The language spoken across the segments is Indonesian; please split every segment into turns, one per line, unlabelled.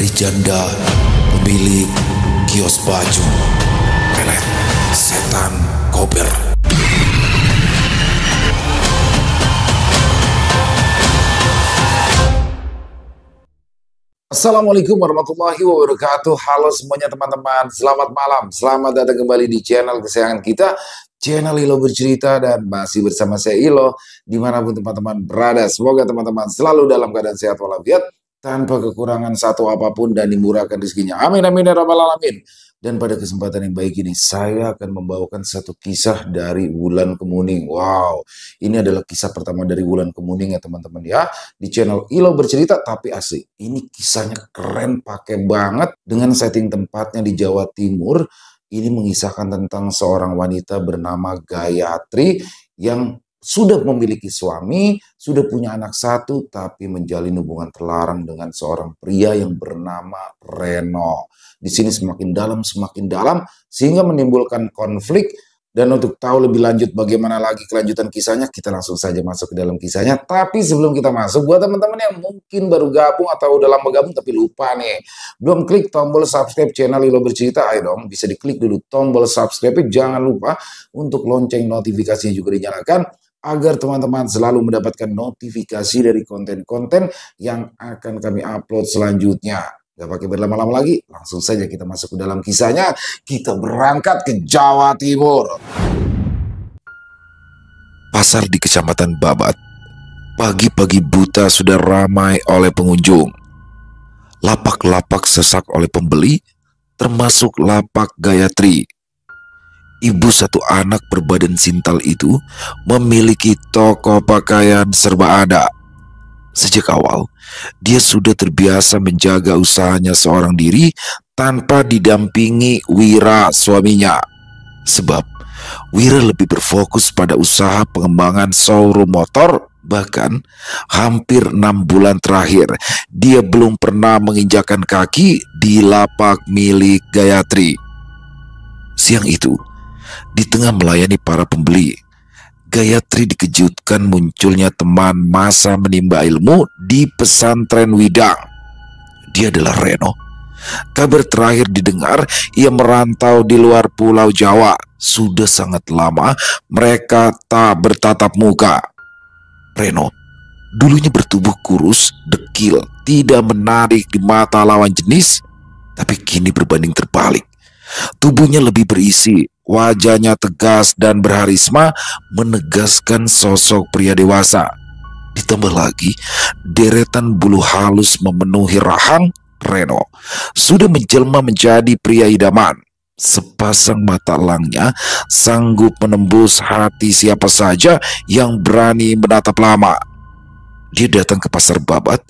dari janda pemilik kios baju, pelet setan kober. Assalamualaikum warahmatullahi wabarakatuh. Halo semuanya teman-teman, selamat malam, selamat datang kembali di channel kesayangan kita, channel Ilo Bercerita, dan masih bersama saya Ilo dimanapun teman-teman berada. Semoga teman-teman selalu dalam keadaan sehat walafiat, tanpa kekurangan satu apapun, dan dimurahkan rezekinya. Amin amin ya rabbal alamin. Dan pada kesempatan yang baik ini saya akan membawakan satu kisah dari Wulan Kemuning. Wow, ini adalah kisah pertama dari Wulan Kemuning ya teman-teman ya, di channel Ilo Bercerita. Tapi asli, ini kisahnya keren, pakai banget dengan setting tempatnya di Jawa Timur. Ini mengisahkan tentang seorang wanita bernama Gayatri yang sudah memiliki suami, sudah punya anak satu, tapi menjalin hubungan terlarang dengan seorang pria yang bernama Reno. Di sini semakin dalam, sehingga menimbulkan konflik. Dan untuk tahu lebih lanjut bagaimana lagi kelanjutan kisahnya, kita langsung saja masuk ke dalam kisahnya. Tapi sebelum kita masuk, buat teman-teman yang mungkin baru gabung atau udah lama gabung tapi lupa nih, belum klik tombol subscribe channel Ilo Bercerita, ayo dong, bisa diklik dulu tombol subscribe. Jangan lupa untuk lonceng notifikasinya juga dinyalakan, agar teman-teman selalu mendapatkan notifikasi dari konten-konten yang akan kami upload selanjutnya. Gak pakai berlama-lama lagi, langsung saja kita masuk ke dalam kisahnya. Kita berangkat ke Jawa Timur. Pasar di Kecamatan Babat pagi-pagi buta sudah ramai oleh pengunjung. Lapak-lapak sesak oleh pembeli, termasuk lapak Gayatri. Ibu satu anak berbadan sintal itu memiliki toko pakaian serba ada. Sejak awal, dia sudah terbiasa menjaga usahanya seorang diri tanpa didampingi Wira suaminya. Sebab Wira lebih berfokus pada usaha pengembangan showroom motor. Bahkan hampir 6 bulan terakhir, dia belum pernah menginjakan kaki di lapak milik Gayatri. Siang itu, di tengah melayani para pembeli, Gayatri dikejutkan munculnya teman masa menimba ilmu di pesantren Widang. Dia adalah Reno. Kabar terakhir didengar, ia merantau di luar Pulau Jawa. Sudah sangat lama mereka tak bertatap muka. Reno dulunya bertubuh kurus, dekil, tidak menarik di mata lawan jenis, tapi kini berbanding terbalik. Tubuhnya lebih berisi, wajahnya tegas dan berharisma, menegaskan sosok pria dewasa. Ditambah lagi, deretan bulu halus memenuhi rahang. Reno sudah menjelma menjadi pria idaman. Sepasang mata elangnya sanggup menembus hati siapa saja yang berani menatap lama. Dia datang ke pasar Babat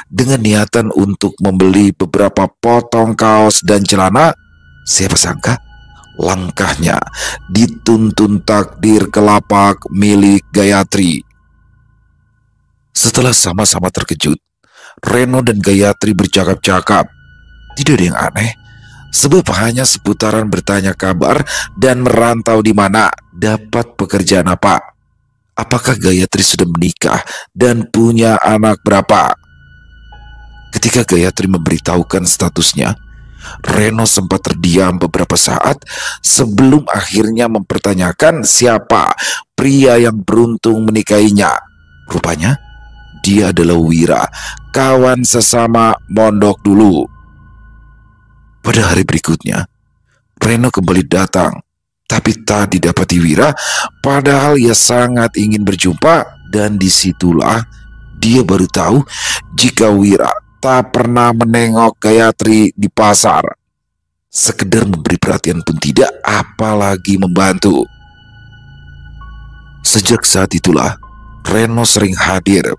dengan niatan untuk membeli beberapa potong kaos dan celana. Siapa sangka langkahnya dituntun takdir ke lapak milik Gayatri. Setelah sama-sama terkejut, Reno dan Gayatri bercakap-cakap. Tidak ada yang aneh, sebab hanya seputaran bertanya kabar dan merantau di mana, dapat pekerjaan apa. Apakah Gayatri sudah menikah dan punya anak berapa? Ketika Gayatri memberitahukan statusnya, Reno sempat terdiam beberapa saat sebelum akhirnya mempertanyakan siapa pria yang beruntung menikahinya. Rupanya dia adalah Wira, kawan sesama mondok dulu. Pada hari berikutnya, Reno kembali datang, tapi tak didapati Wira, padahal ia sangat ingin berjumpa. Dan disitulah dia baru tahu jika Wira tak pernah menengok Gayatri di pasar. Sekedar memberi perhatian pun tidak, apalagi membantu. Sejak saat itulah, Reno sering hadir.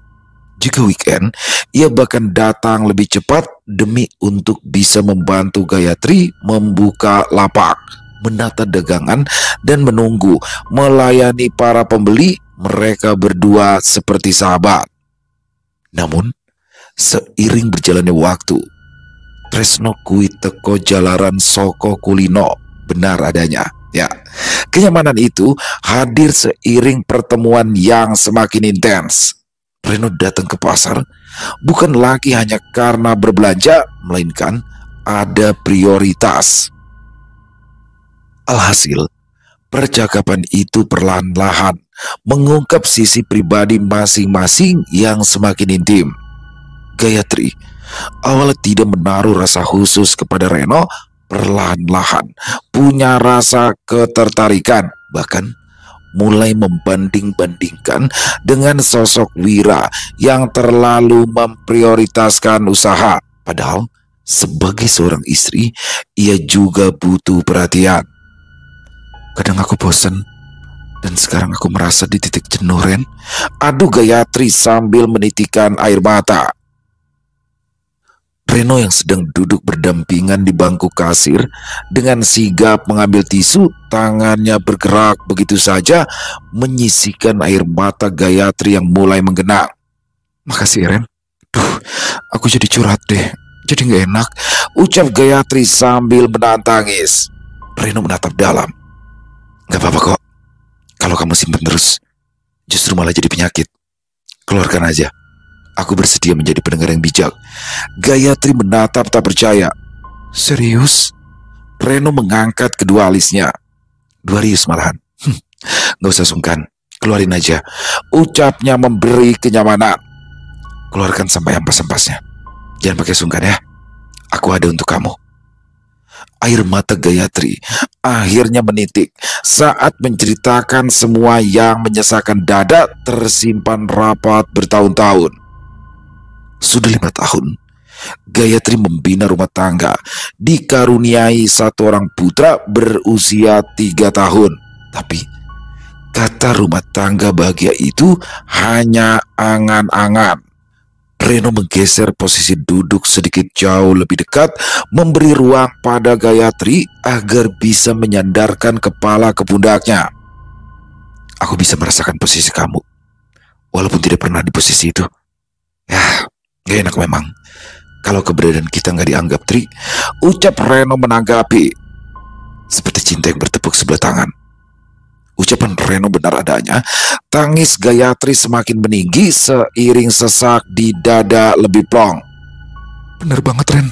Jika weekend, ia bahkan datang lebih cepat demi untuk bisa membantu Gayatri membuka lapak, menata dagangan, dan menunggu melayani para pembeli. Mereka berdua seperti sahabat. Namun, seiring berjalannya waktu, tresno kuwi teko jalaran soko kulino benar adanya. Ya, kenyamanan itu hadir seiring pertemuan yang semakin intens. Reno datang ke pasar bukan lagi hanya karena berbelanja, melainkan ada prioritas. Alhasil, percakapan itu perlahan-lahan mengungkap sisi pribadi masing-masing yang semakin intim. Gayatri awalnya tidak menaruh rasa khusus kepada Reno, perlahan-lahan punya rasa ketertarikan, bahkan mulai membanding-bandingkan dengan sosok Wira yang terlalu memprioritaskan usaha. Padahal sebagai seorang istri, ia juga butuh perhatian. Kadang aku bosan, dan sekarang aku merasa di titik jenuh, Ren. Aduh Gayatri sambil menitikkan air mata. Reno yang sedang duduk berdampingan di bangku kasir dengan sigap mengambil tisu, tangannya bergerak begitu saja menyisikan air mata Gayatri yang mulai menggenang. Makasih Ren. Duh, aku jadi curhat deh. Jadi gak enak, ucap Gayatri sambil menahan tangis. Reno menatap dalam. Gak apa-apa kok. Kalau kamu simpan terus, justru malah jadi penyakit. Keluarkan aja. Aku bersedia menjadi pendengar yang bijak. Gayatri menatap tak percaya. Serius? Reno mengangkat kedua alisnya. 2 rius malahan. Gak usah sungkan, keluarin aja, ucapnya memberi kenyamanan. Keluarkan sampai ampas-ampasnya. Jangan pakai sungkan ya. Aku ada untuk kamu. Air mata Gayatri akhirnya menitik saat menceritakan semua yang menyesakan dada tersimpan rapat bertahun-tahun. Sudah 5 tahun, Gayatri membina rumah tangga, dikaruniai 1 orang putra berusia 3 tahun. Tapi, kata rumah tangga bahagia itu hanya angan-angan. Reno menggeser posisi duduk sedikit jauh lebih dekat, memberi ruang pada Gayatri agar bisa menyandarkan kepala ke pundaknya. Aku bisa merasakan posisi kamu, walaupun tidak pernah di posisi itu. Ya, gak enak memang kalau keberadaan kita gak dianggap, Tri, ucap Reno menanggapi. Seperti cinta yang bertepuk sebelah tangan. Ucapan Reno benar adanya. Tangis Gayatri semakin meninggi seiring sesak di dada lebih plong. Benar banget Ren,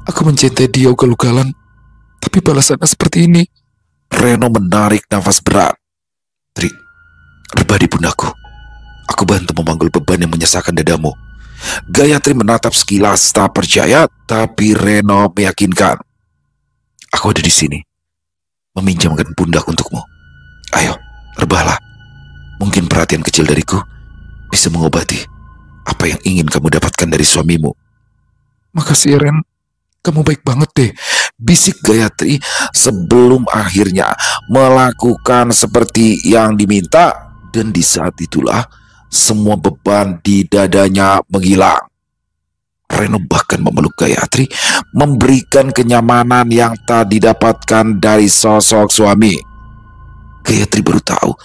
aku mencintai dia ugal-ugalan, tapi balasannya seperti ini. Reno menarik nafas berat. Tri, rebah di pundakku. Aku bantu memanggul beban yang menyesakan dadamu. Gayatri menatap sekilas tak percaya, tapi Reno meyakinkan. Aku ada di sini, meminjamkan pundak untukmu. Ayo, rebahlah. Mungkin perhatian kecil dariku bisa mengobati apa yang ingin kamu dapatkan dari suamimu. Makasih Ren, kamu baik banget deh, bisik Gayatri sebelum akhirnya melakukan seperti yang diminta. Dan di saat itulah semua beban di dadanya menghilang. Reno bahkan memeluk Gayatri, memberikan kenyamanan yang tak didapatkan dari sosok suami. Gayatri baru tahu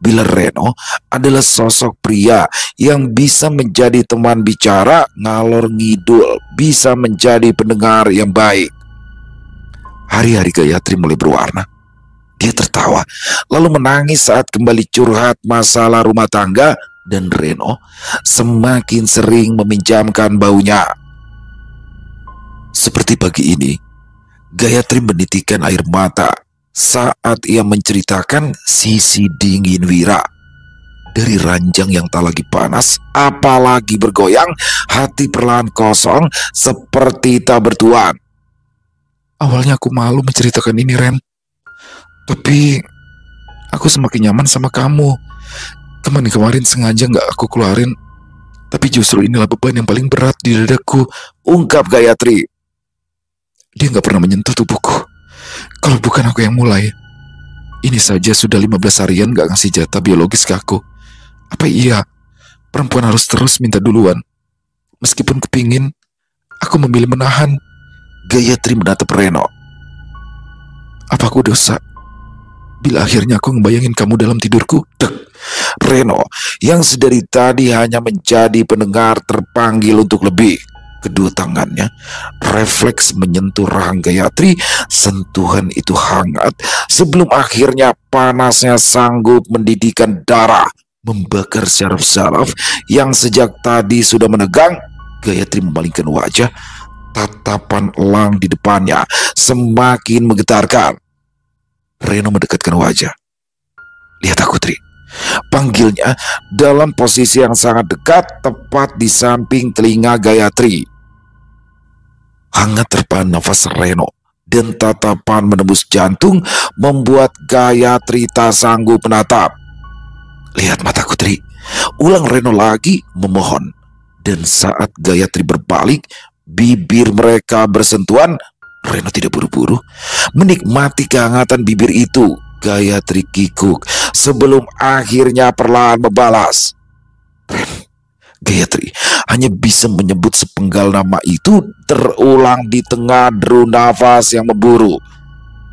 bila Reno adalah sosok pria yang bisa menjadi teman bicara ngalor ngidul, bisa menjadi pendengar yang baik. Hari-hari Gayatri mulai berwarna. Dia tertawa, lalu menangis saat kembali curhat masalah rumah tangga, dan Reno semakin sering meminjamkan baunya. Seperti pagi ini, Gayatri menitikkan air mata saat ia menceritakan sisi dingin Wira. Dari ranjang yang tak lagi panas, apalagi bergoyang, hati perlahan kosong seperti tak bertuan. Awalnya aku malu menceritakan ini Ren, tapi aku semakin nyaman sama kamu. Kemarin sengaja gak aku keluarin, tapi justru inilah beban yang paling berat di dadaku, ungkap Gayatri. Dia gak pernah menyentuh tubuhku kalau bukan aku yang mulai. Ini saja sudah 15 harian gak ngasih jatah biologis ke aku. Apa iya perempuan harus terus minta duluan? Meskipun kepingin, aku memilih menahan. Gayatri menatap Reno. Apa aku dosa bila akhirnya aku ngebayangin kamu dalam tidurku? Dek. Reno yang sedari tadi hanya menjadi pendengar terpanggil untuk lebih. Kedua tangannya refleks menyentuh rahang Gayatri. Sentuhan itu hangat sebelum akhirnya panasnya sanggup mendidihkan darah, membakar syaraf-syaraf yang sejak tadi sudah menegang. Gayatri memalingkan wajah. Tatapan elang di depannya semakin menggetarkan. Reno mendekatkan wajah. "Lihat aku, Tri," panggilnya dalam posisi yang sangat dekat, tepat di samping telinga Gayatri. Hangat terpahan nafas Reno dan tatapan menembus jantung membuat Gayatri tak sanggup menatap. "Lihat mataku, Tri," ulang Reno lagi memohon. Dan saat Gayatri berbalik, bibir mereka bersentuhan. Reno tidak buru-buru menikmati kehangatan bibir itu. Gayatri kikuk sebelum akhirnya perlahan membalas. Gayatri hanya bisa menyebut sepenggal nama itu terulang di tengah deru nafas yang memburu.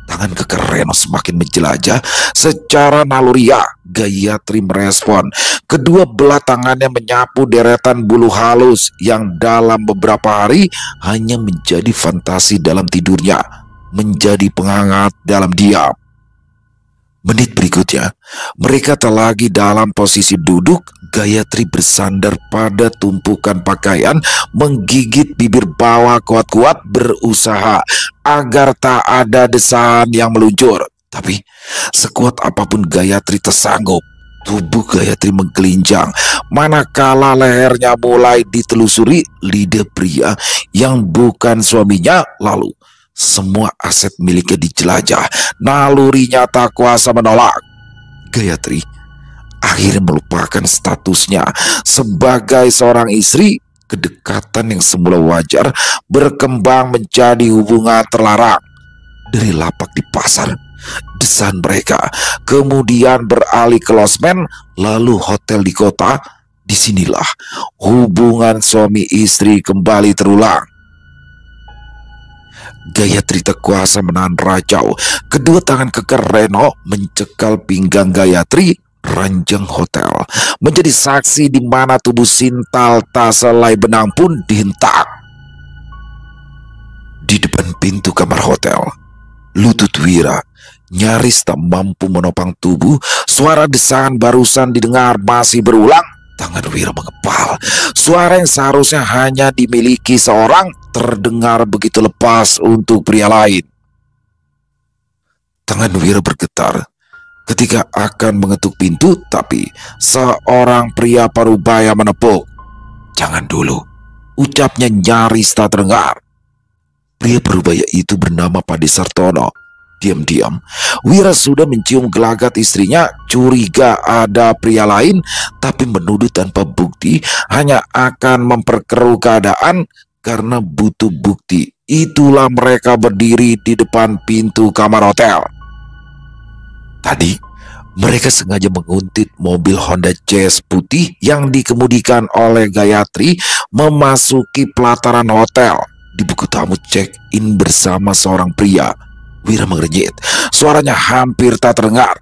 Tangan kekar Reno semakin menjelajah secara naluriah. Gayatri merespon. Kedua belah tangannya menyapu deretan bulu halus yang dalam beberapa hari hanya menjadi fantasi dalam tidurnya, menjadi penghangat dalam diam. Menit berikutnya, mereka tak lagi dalam posisi duduk. Gayatri bersandar pada tumpukan pakaian, menggigit bibir bawah kuat-kuat, berusaha agar tak ada desahan yang meluncur. Tapi sekuat apapun Gayatri tersanggup. Tubuh Gayatri menggelinjang manakala lehernya mulai ditelusuri lidah pria yang bukan suaminya. Lalu semua aset miliknya dijelajah. Nalurinya tak kuasa menolak. Gayatri akhirnya melupakan statusnya sebagai seorang istri. Kedekatan yang semula wajar berkembang menjadi hubungan terlarang. Dari lapak di pasar, desahan mereka kemudian beralih ke losmen, lalu hotel di kota. Disinilah hubungan suami istri kembali terulang. Gayatri tak kuasa menahan racau. Kedua tangan kekar Reno mencekal pinggang Gayatri. Ranjang hotel menjadi saksi di mana tubuh Sintal tak selai benang pun dihentak. Di depan pintu kamar hotel, lutut Wira nyaris tak mampu menopang tubuh. Suara desahan barusan didengar masih berulang. Tangan Wira mengepal. Suara yang seharusnya hanya dimiliki seorang terdengar begitu lepas untuk pria lain. Tangan Wira bergetar ketika akan mengetuk pintu, tapi seorang pria parubaya menepuk. "Jangan dulu," ucapnya nyaris tak terdengar. Pria parubaya itu bernama Pade Sartono. Diam-diam, Wira sudah mencium gelagat istrinya, curiga ada pria lain, tapi menuduh tanpa bukti hanya akan memperkeruh keadaan. Karena butuh bukti, itulah mereka berdiri di depan pintu kamar hotel. Tadi mereka sengaja menguntit mobil Honda Jazz putih yang dikemudikan oleh Gayatri memasuki pelataran hotel. Di buku tamu check-in bersama seorang pria. Wira mengernyit, suaranya hampir tak terdengar.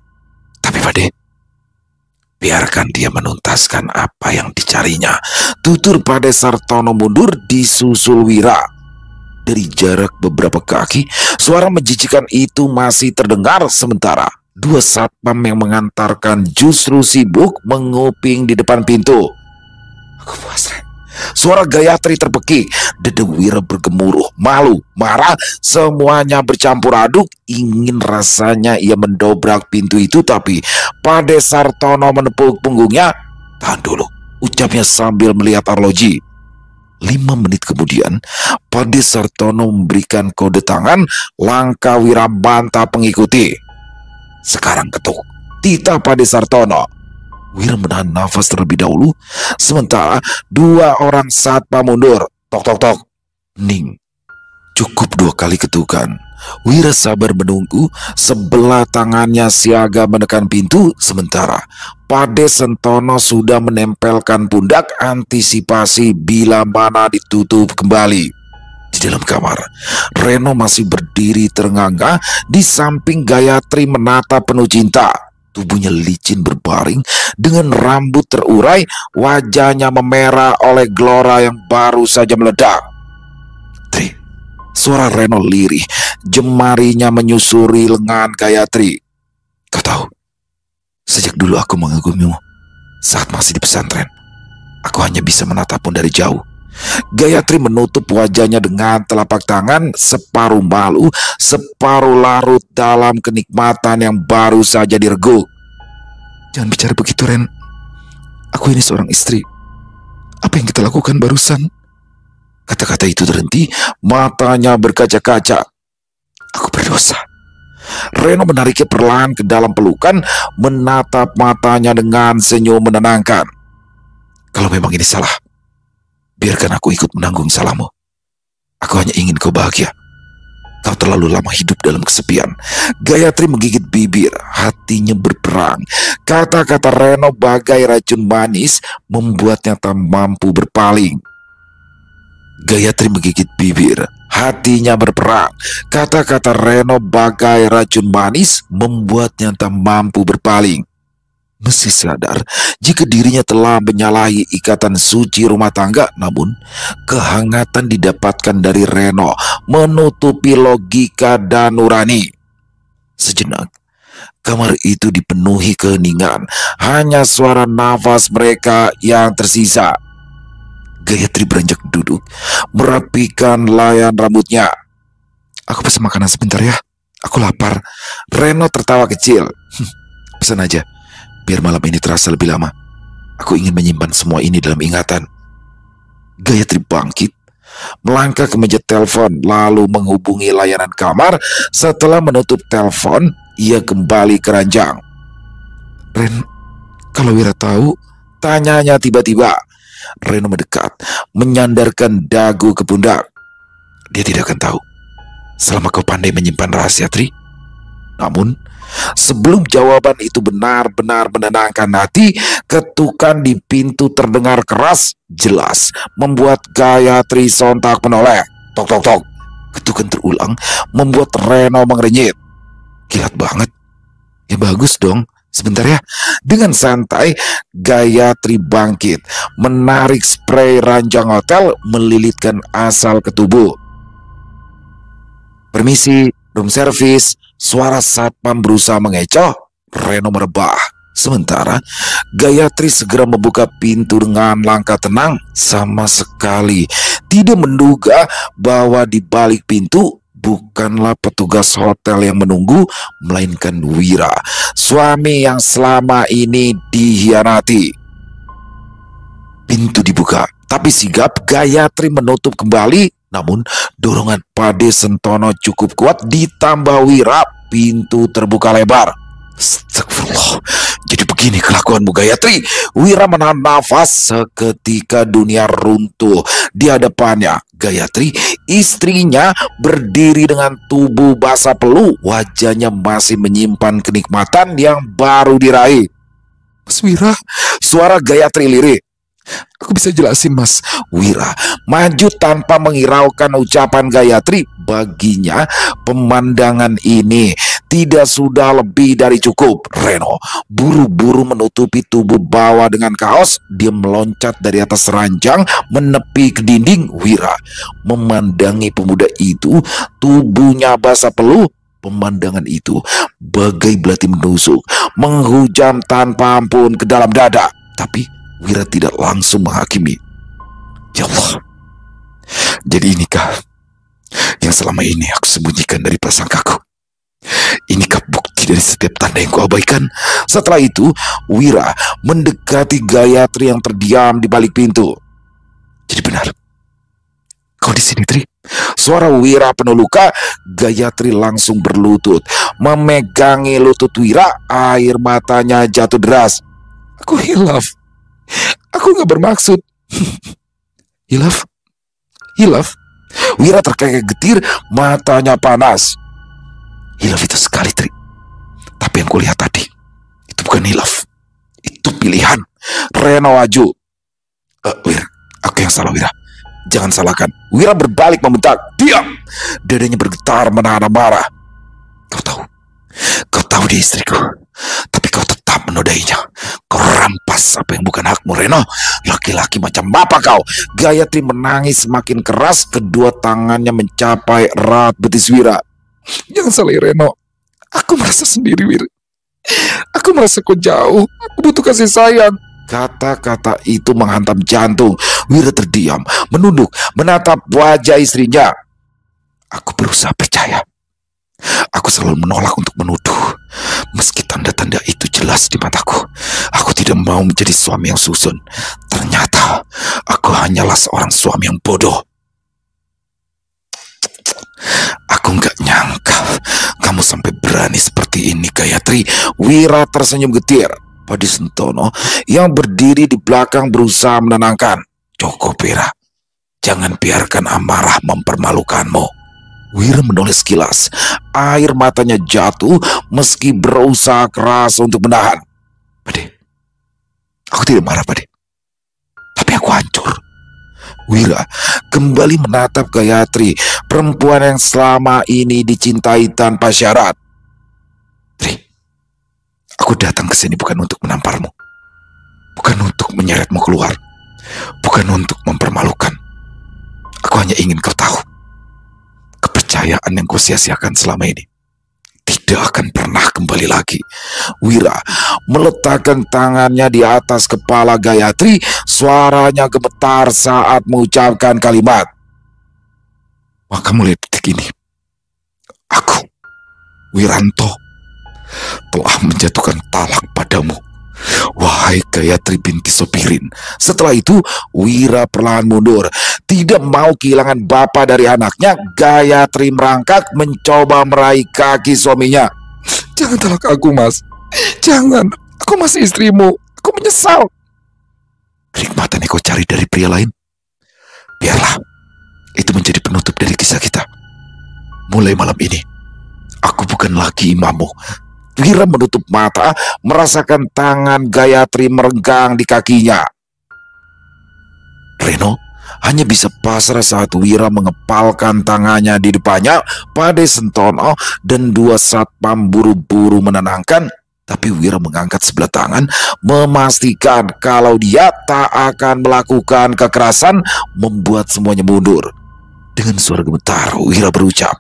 "Tapi Pade, biarkan dia menuntaskan apa yang dicarinya," tutur Pade Sartono mundur disusul Wira. Dari jarak beberapa kaki, suara menjijikan itu masih terdengar. Sementara dua satpam yang mengantarkan justru sibuk menguping di depan pintu. "Aku puas, Ren." Suara Gayatri terpekik. Dada Wira bergemuruh, malu, marah, semuanya bercampur aduk. Ingin rasanya ia mendobrak pintu itu, tapi Pade Sartono menepuk punggungnya. "Tahan dulu," ucapnya sambil melihat arloji. 5 menit kemudian, Pade Sartono memberikan kode tangan. Langkah Wira bantah pengikuti. "Sekarang ketuk," titah Pade Sartono. Wira menahan nafas terlebih dahulu, sementara dua orang satpam mundur. Tok tok tok. Ning. Cukup 2 kali ketukan. Wira sabar menunggu, sebelah tangannya siaga menekan pintu, sementara Pade Sartono sudah menempelkan pundak antisipasi bila mana ditutup kembali. Di dalam kamar, Reno masih berdiri terengah-engah di samping Gayatri menatap penuh cinta. Tubuhnya licin berbaring dengan rambut terurai, wajahnya memerah oleh gelora yang baru saja meledak. "Tri," suara Reno lirih, jemarinya menyusuri lengan Gayatri. "Kau tahu, sejak dulu aku mengagumimu. Saat masih di pesantren, aku hanya bisa menatapmu dari jauh. Gayatri menutup wajahnya dengan telapak tangan, separuh malu, separuh larut dalam kenikmatan yang baru saja direguk. Jangan bicara begitu, Ren. Aku ini seorang istri. Apa yang kita lakukan barusan? Kata-kata itu terhenti, matanya berkaca-kaca. Aku berdosa. Reno menariknya perlahan ke dalam pelukan, menatap matanya dengan senyum menenangkan. Kalau memang ini salah, biarkan aku ikut menanggung salahmu. Aku hanya ingin kau bahagia. Kau terlalu lama hidup dalam kesepian. Gayatri menggigit bibir, hatinya berperang. Kata-kata Reno bagai racun manis membuatnya tak mampu berpaling. Gayatri menggigit bibir, hatinya berperang. Kata-kata Reno bagai racun manis membuatnya tak mampu berpaling. Meski sadar jika dirinya telah menyalahi ikatan suci rumah tangga, namun kehangatan didapatkan dari Reno menutupi logika dan nurani. Sejenak, kamar itu dipenuhi keheningan, hanya suara nafas mereka yang tersisa. Gayatri beranjak duduk, merapikan layan rambutnya. Aku pesan makanan sebentar ya, aku lapar. Reno tertawa kecil. Pesan aja, biar malam ini terasa lebih lama. Aku ingin menyimpan semua ini dalam ingatan. Gayatri bangkit, melangkah ke meja telepon, lalu menghubungi layanan kamar. Setelah menutup telepon, ia kembali ke ranjang. Ren, kalau Wira tahu, tanyanya tiba-tiba. Reno mendekat, menyandarkan dagu ke pundak. Dia tidak akan tahu, selama kau pandai menyimpan rahasia, Tri. Namun, sebelum jawaban itu benar-benar menenangkan hati, ketukan di pintu terdengar keras, jelas, membuat Gayatri sontak menoleh. Tok tok tok. Ketukan terulang, membuat Reno mengerenyit. Kilat banget. Ya bagus dong. Sebentar ya. Dengan santai, Gayatri bangkit, menarik spray ranjang hotel, melilitkan asal ke tubuh. Permisi, room service. Suara satpam berusaha mengecoh. Reno merebah. Sementara Gayatri segera membuka pintu dengan langkah tenang, sama sekali tidak menduga bahwa di balik pintu bukanlah petugas hotel yang menunggu, melainkan Wira, suami yang selama ini dihianati. Pintu dibuka, tapi sigap Gayatri menutup kembali. Namun dorongan Pade Sentono cukup kuat, ditambah Wira, pintu terbuka lebar. Astagfirullah, jadi begini kelakuanmu, Gayatri. Wira menahan nafas, seketika dunia runtuh di hadapannya. Gayatri, istrinya, berdiri dengan tubuh basah peluh, wajahnya masih menyimpan kenikmatan yang baru diraih. Mas Wira, suara Gayatri lirih. Aku bisa jelasin, Mas. Wira maju tanpa menghiraukan ucapan Gayatri. Baginya pemandangan ini tidak sudah lebih dari cukup. Reno buru-buru menutupi tubuh bawah dengan kaos. Dia meloncat dari atas ranjang, menepi ke dinding. Wira memandangi pemuda itu, tubuhnya basah peluh. Pemandangan itu bagai belati menusuk, menghujam tanpa ampun ke dalam dada. Tapi Wira tidak langsung menghakimi. Ya Allah, jadi inikah yang selama ini aku sembunyikan dari prasangkaku? Inikah bukti dari setiap tanda yang kuabaikan? Setelah itu, Wira mendekati Gayatri yang terdiam di balik pintu. Jadi benar, kau di sini, Tri? Suara Wira penuh luka. Gayatri langsung berlutut, memegangi lutut Wira. Air matanya jatuh deras. Aku hilaf. Aku gak bermaksud. Hilaf? Hilaf? Wira terkekeh getir, matanya panas. Hilaf itu sekali, Tri. Tapi yang kulihat tadi, itu bukan hilaf. Itu pilihan. Reno maju. Wira, aku yang salah, Wira. Jangan salahkan. Wira berbalik membentak. Diam! Dadanya bergetar menahan amarah. Kau tahu dia istriku, tapi kau tetap menodainya. Kau rampas apa yang bukan hakmu, Reno. Laki-laki macam apa kau? Gayatri menangis semakin keras. Kedua tangannya mencapai erat betis Wira. Jangan salah, Reno. Aku merasa sendiri, Wira. Aku merasa kau jauh. Aku butuh kasih sayang. Kata-kata itu menghantam jantung. Wira terdiam, menunduk, menatap wajah istrinya. Aku berusaha percaya. Aku selalu menolak untuk menuduh, meski tanda-tanda itu jelas di mataku. Aku tidak mau menjadi suami yang susun. Ternyata aku hanyalah seorang suami yang bodoh. Aku nggak nyangka kamu sampai berani seperti ini, Gayatri. Wira tersenyum getir. Padi Sentono yang berdiri di belakang berusaha menenangkan. Cukup, Wira. Jangan biarkan amarah mempermalukanmu. Wira menoleh sekilas. Air matanya jatuh meski berusaha keras untuk menahan. Padi, aku tidak marah, Padi. Tapi aku hancur. Wira kembali menatap Gayatri, perempuan yang selama ini dicintai tanpa syarat. Tri, aku datang ke sini bukan untuk menamparmu, bukan untuk menyeretmu keluar, bukan untuk mempermalukan. Aku hanya ingin kau tahu, kepercayaan yang kau sia-siakan selama ini tidak akan pernah kembali lagi. Wira meletakkan tangannya di atas kepala Gayatri. Suaranya gemetar saat mengucapkan kalimat. Maka mulai detik ini, aku, Wiranto, telah menjatuhkan talak padamu, wahai Gayatri binti Sopirin. Setelah itu, Wira perlahan mundur. Tidak mau kehilangan bapa dari anaknya, Gayatri merangkak mencoba meraih kaki suaminya. Jangan talak aku, Mas. Jangan. Aku masih istrimu. Aku menyesal. Kenikmatan yang kau cari dari pria lain, biarlah itu menjadi penutup dari kisah kita. Mulai malam ini, aku bukan lagi imammu. Wira menutup mata, merasakan tangan Gayatri merenggang di kakinya. Reno hanya bisa pasrah saat Wira mengepalkan tangannya di depannya. Pade Sentono dan dua satpam buru-buru menenangkan. Tapi Wira mengangkat sebelah tangan, memastikan kalau dia tak akan melakukan kekerasan, membuat semuanya mundur. Dengan suara gemetar, Wira berucap,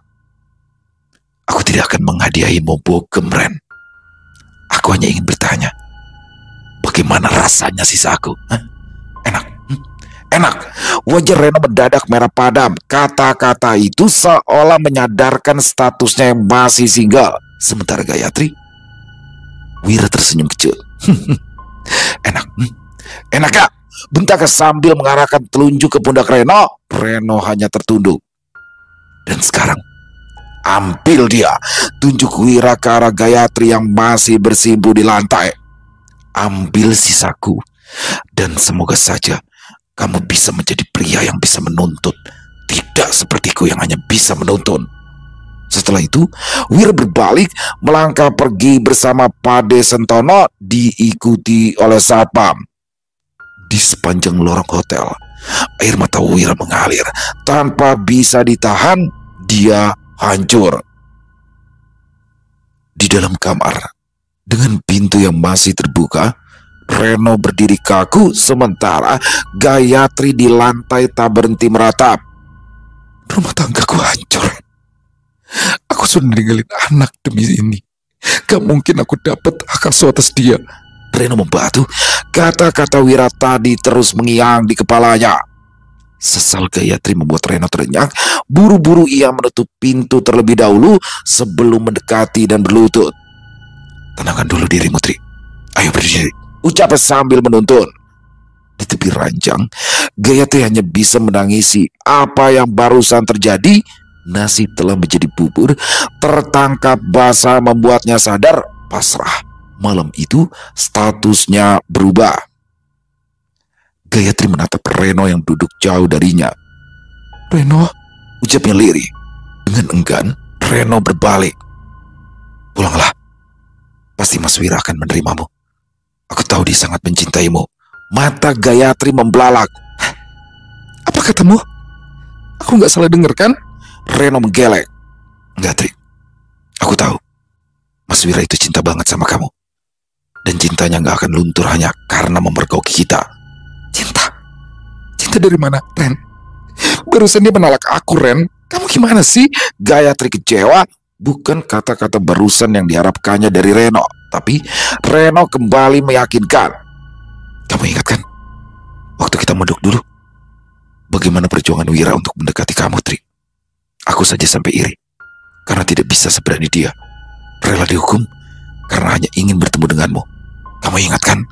aku tidak akan menghadiahimu bogem, Ren. Aku hanya ingin bertanya, bagaimana rasanya sisaku? Enak. Enak. Wajah Reno mendadak merah padam. Kata-kata itu seolah menyadarkan statusnya yang masih single. Sementara Gayatri, Wira tersenyum kecut. Enak. Enak ya? Bentaknya sambil mengarahkan telunjuk ke pundak Reno. Reno hanya tertunduk. Dan sekarang, ambil dia. Tunjuk Wira ke arah Gayatri yang masih bersimpu di lantai. Ambil sisaku. Dan semoga saja kamu bisa menjadi pria yang bisa menuntut, tidak sepertiku yang hanya bisa menuntun. Setelah itu, Wira berbalik melangkah pergi bersama Pade Sentono, diikuti oleh satpam. Di sepanjang lorong hotel, air mata Wira mengalir. Tanpa bisa ditahan, dia hancur. Di dalam kamar, dengan pintu yang masih terbuka, Reno berdiri kaku, sementara Gayatri di lantai tak berhenti meratap. Rumah tanggaku hancur. Aku sudah ninggalin anak demi ini. Gak mungkin aku dapat hak asuh atas dia. Reno membatu. Kata-kata Wira tadi terus mengiang di kepalanya. Sesal Gayatri membuat Reno terenyak. Buru-buru ia menutup pintu terlebih dahulu sebelum mendekati dan berlutut. Tenangkan dulu dirimu, Tri. Ayo berdiri, ucapnya sambil menuntun. Di tepi ranjang, Gayatri hanya bisa menangisi apa yang barusan terjadi. Nasi telah menjadi bubur. Tertangkap basah membuatnya sadar pasrah. Malam itu statusnya berubah. Gayatri menatap Reno yang duduk jauh darinya. Reno, ucapnya lirih. Dengan enggan, Reno berbalik. Pulanglah. Pasti Mas Wira akan menerimamu. Aku tahu dia sangat mencintaimu. Mata Gayatri membelalak. Apa katamu? Aku gak salah dengar kan? Reno menggelek. Enggak, Tri. Aku tahu Mas Wira itu cinta banget sama kamu. Dan cintanya gak akan luntur hanya karena memergoki kita. Cinta? Cinta dari mana, Ren? Barusan dia menolak aku, Ren. Kamu gimana sih? Gayatri kecewa. Bukan kata-kata barusan yang diharapkannya dari Reno. Tapi Reno kembali meyakinkan. Kamu ingat kan? Waktu kita mondok dulu, bagaimana perjuangan Wira untuk mendekati kamu, Tri? Aku saja sampai iri, karena tidak bisa seberani dia. Rela dihukum, karena hanya ingin bertemu denganmu. Kamu ingat kan?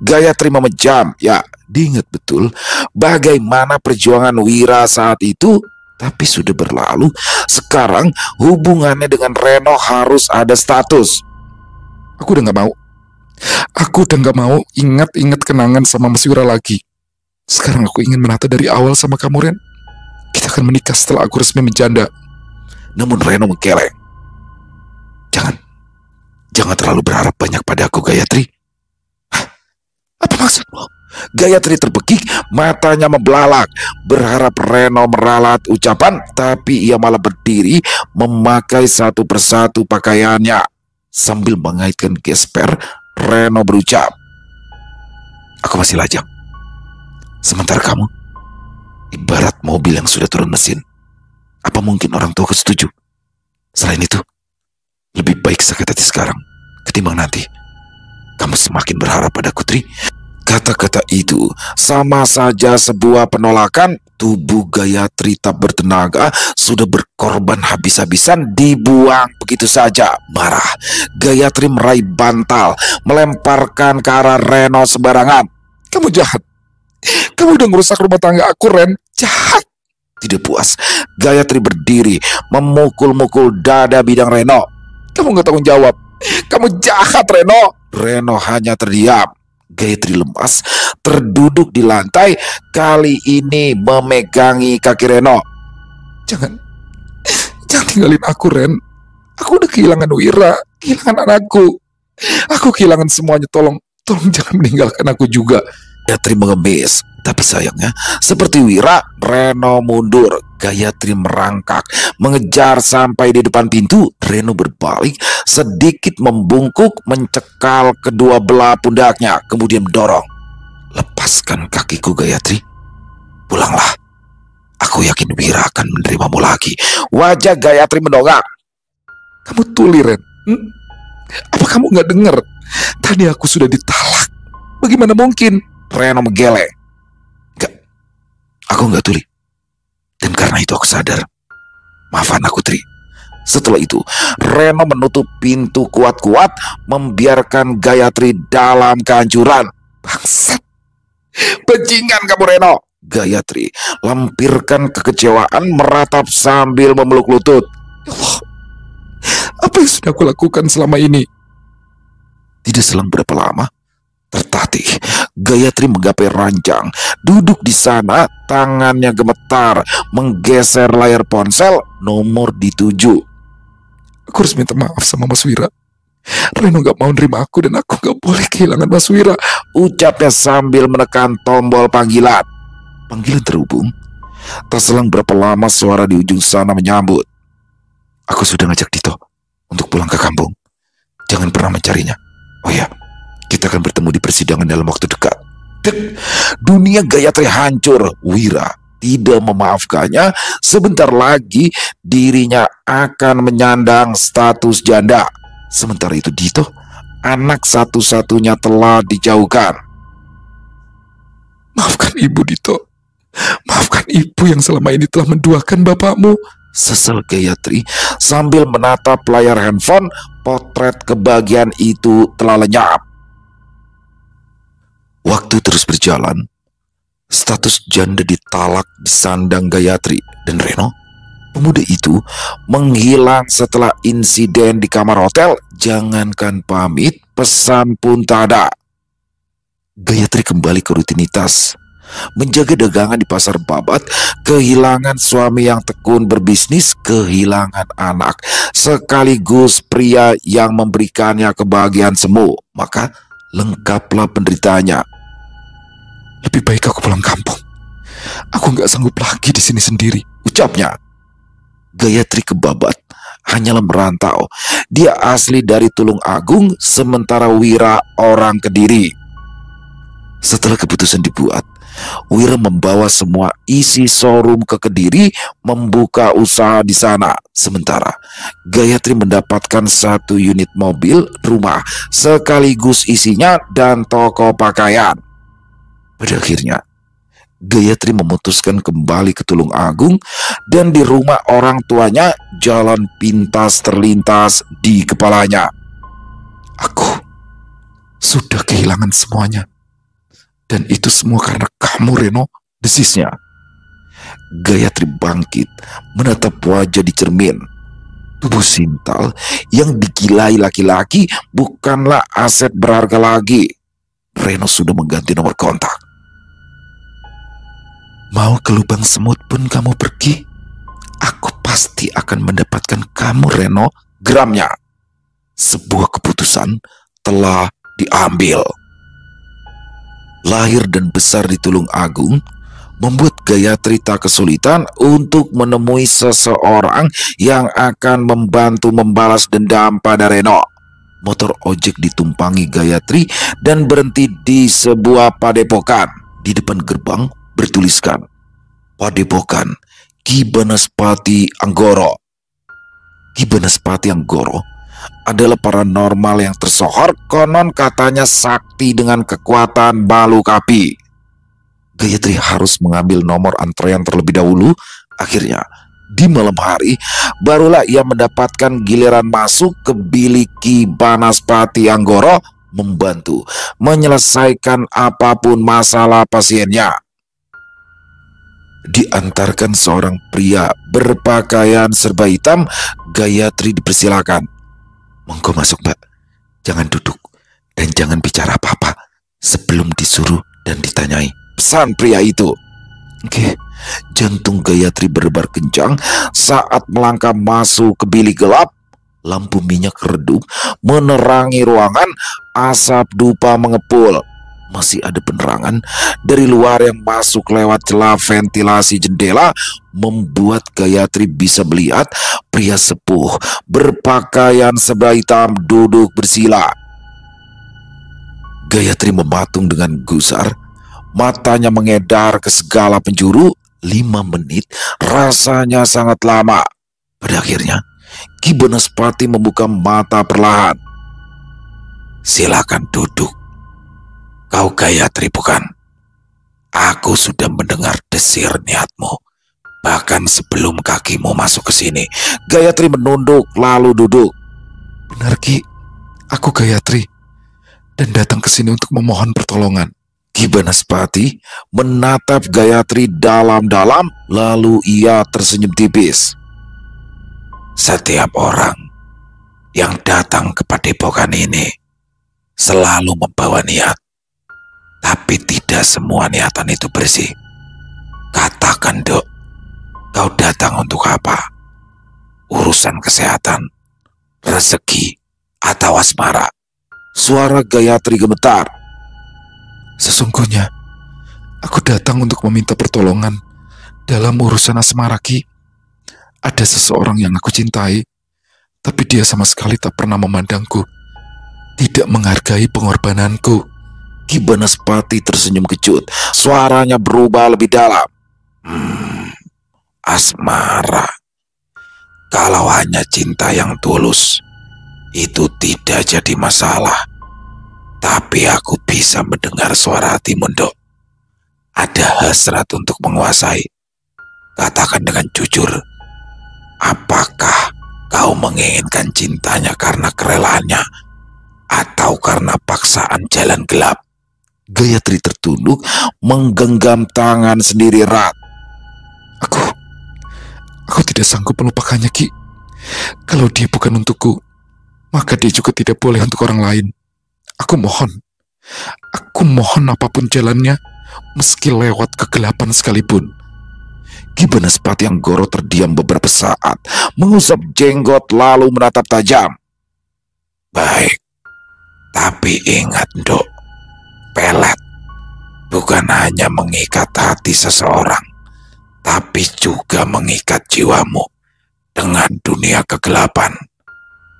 Gayatri memejam. Ya, diingat betul bagaimana perjuangan Wira saat itu. Tapi sudah berlalu. Sekarang hubungannya dengan Reno harus ada status. Aku udah gak mau. Aku udah gak mau ingat-ingat kenangan sama Mas Wira lagi. Sekarang aku ingin menata dari awal sama kamu, Ren. Kita akan menikah setelah aku resmi menjanda. Namun Reno menggeleng. Jangan terlalu berharap banyak pada aku, Gayatri. Hah? Apa maksudmu? Gayatri terbekik, matanya membelalak. Berharap Reno meralat ucapan, tapi ia malah berdiri memakai satu persatu pakaiannya. Sambil mengaitkan gesper, Reno berucap, "Aku masih lajang. Sementara kamu ibarat mobil yang sudah turun mesin. Apa mungkin orang tuaku setuju? Selain itu, lebih baik sakit hati sekarang ketimbang nanti. Kamu semakin berharap padaku, Tri." Kata-kata itu sama saja sebuah penolakan. Tubuh Gayatri tak bertenaga, sudah berkorban habis-habisan, dibuang begitu saja. Marah, Gayatri meraih bantal, melemparkan ke arah Reno sembarangan. "Kamu jahat. Kamu udah ngerusak rumah tangga aku, Ren. Jahat." Tidak puas, Gayatri berdiri, memukul-mukul dada bidang Reno. "Kamu gak tanggung jawab. Kamu jahat, Reno." Reno hanya terdiam. Gayatri lemas, terduduk di lantai, kali ini memegangi kaki Reno. Jangan tinggalin aku, Ren. Aku udah kehilangan Wira, kehilangan anakku. Aku kehilangan semuanya. Tolong jangan meninggalkan aku juga." Gayatri mengemis, tapi sayangnya seperti Wira, Reno mundur. Gayatri merangkak, mengejar sampai di depan pintu. Reno berbalik, sedikit membungkuk, mencekal kedua belah pundaknya, kemudian mendorong. "Lepaskan kakiku, Gayatri. Pulanglah. Aku yakin Wira akan menerimamu lagi." Wajah Gayatri mendongak. "Kamu tuli, Ren. Apa kamu gak dengar? Tadi aku sudah ditalak. Bagaimana mungkin?" Reno menggeleng. "Enggak, aku gak tuli. Dan karena itu aku sadar. Maafkan aku, Tri." Setelah itu, Reno menutup pintu kuat-kuat, membiarkan Gayatri dalam kehancuran. "Bangsat! Bajingan kamu, Reno!" Gayatri lampirkan kekecewaan, meratap sambil memeluk lutut. "Ya Allah, apa yang sudah aku lakukan selama ini?" Tidak selang berapa lama, tertatih, Gayatri menggapai ranjang, duduk di sana, tangannya gemetar, menggeser layar ponsel, nomor dituju. "Aku harus minta maaf sama Mas Wira. Reno gak mau nerima aku dan aku gak boleh kehilangan Mas Wira," ucapnya sambil menekan tombol panggilan. Panggilan terhubung. Tak selang berapa lama suara di ujung sana menyambut. "Aku sudah ngajak Dito untuk pulang ke kampung. Jangan pernah mencarinya. Oh ya, kita akan bertemu di persidangan dalam waktu dekat." Dunia Gayatri hancur. Wira tidak memaafkannya. Sebentar lagi dirinya akan menyandang status janda. Sementara itu Dito, anak satu-satunya, telah dijauhkan. "Maafkan ibu, Dito. Maafkan ibu yang selama ini telah menduakan bapakmu," sesal Gayatri sambil menatap layar handphone. Potret kebahagiaan itu telah lenyap. Waktu terus berjalan. Status janda ditalak disandang Gayatri, dan Reno, pemuda itu, menghilang setelah insiden di kamar hotel. Jangankan pamit, pesan pun tak ada. Gayatri kembali ke rutinitas, menjaga dagangan di pasar Babat, kehilangan suami yang tekun berbisnis, kehilangan anak, sekaligus pria yang memberikannya kebahagiaan semu. Maka lengkaplah penderitaannya. "Lebih baik aku pulang kampung. Aku gak sanggup lagi di sini sendiri," ucapnya. Gayatri ke Babat hanyalah merantau. Dia asli dari Tulung Agung, sementara Wira orang Kediri. Setelah keputusan dibuat, Wira membawa semua isi showroom ke Kediri, membuka usaha di sana. Sementara Gayatri mendapatkan 1 unit mobil, rumah, sekaligus isinya, dan toko pakaian. Pada akhirnya, Gayatri memutuskan kembali ke Tulung Agung, dan di rumah orang tuanya jalan pintas terlintas di kepalanya. Aku sudah kehilangan semuanya. Dan itu semua karena kamu, Reno, desisnya. Gayatri bangkit, menatap wajah di cermin. Tubuh Sintal yang digilai laki-laki bukanlah aset berharga lagi. Reno sudah mengganti nomor kontak. Mau ke lubang semut pun kamu pergi, aku pasti akan mendapatkan kamu, Reno, geramnya. Sebuah keputusan telah diambil. Lahir dan besar di Tulung Agung membuat Gayatri tak kesulitan untuk menemui seseorang yang akan membantu membalas dendam pada Reno. Motor ojek ditumpangi Gayatri dan berhenti di sebuah padepokan. Di depan gerbang bertuliskan, Padepokan Ki Banaspati Anggoro. Ki Banaspati Anggoro adalah paranormal yang tersohor, konon katanya sakti dengan kekuatan baluk api. Gayatri harus mengambil nomor antrean terlebih dahulu. Akhirnya, di malam hari, barulah ia mendapatkan giliran masuk ke bilik Ki Banaspati Anggoro membantu menyelesaikan apapun masalah pasiennya. Diantarkan seorang pria berpakaian serba hitam, Gayatri dipersilakan. Monggo masuk, Mbak. Jangan duduk dan jangan bicara apa-apa sebelum disuruh dan ditanyai, pesan pria itu. Oke. Jantung Gayatri berdebar kencang saat melangkah masuk ke bilik gelap. Lampu minyak redup menerangi ruangan, asap dupa mengepul. Masih ada penerangan dari luar yang masuk lewat celah ventilasi jendela, membuat Gayatri bisa melihat pria sepuh berpakaian serba hitam duduk bersila. Gayatri mematung dengan gusar, matanya mengedar ke segala penjuru. 5 menit rasanya sangat lama. Pada akhirnya, Ki Banaspati membuka mata perlahan. Silakan duduk. Kau Gayatri bukan? Aku sudah mendengar desir niatmu. Bahkan sebelum kakimu masuk ke sini. Gayatri menunduk lalu duduk. Benar, Ki. Aku Gayatri dan datang ke sini untuk memohon pertolongan. Ki Banaspati menatap Gayatri dalam-dalam, lalu ia tersenyum tipis. Setiap orang yang datang ke padepokan ini selalu membawa niat, tapi tidak semua niatan itu bersih. Katakan, Dok, kau datang untuk apa? Urusan kesehatan, rezeki, atau asmara? Suara Gayatri gemetar. Sesungguhnya, aku datang untuk meminta pertolongan dalam urusan asmara, Ki. Ada seseorang yang aku cintai, tapi dia sama sekali tak pernah memandangku, tidak menghargai pengorbananku. Ki Banaspati tersenyum kecut. Suaranya berubah lebih dalam. Asmara. Kalau hanya cinta yang tulus, itu tidak jadi masalah. Tapi aku bisa mendengar suara hatimu, Dok. Ada hasrat untuk menguasai. Katakan dengan jujur, apakah kau menginginkan cintanya karena kerelaannya atau karena paksaan jalan gelap? Gayatri tertunduk, menggenggam tangan sendiri erat. Aku tidak sanggup melupakannya, Ki. Kalau dia bukan untukku, maka dia juga tidak boleh untuk orang lain. Aku mohon apapun jalannya, meski lewat kegelapan sekalipun. Ki Banaspati Anggoro terdiam beberapa saat, mengusap jenggot lalu menatap tajam. Baik, tapi ingat, Dok, pelet bukan hanya mengikat hati seseorang, tapi juga mengikat jiwamu dengan dunia kegelapan.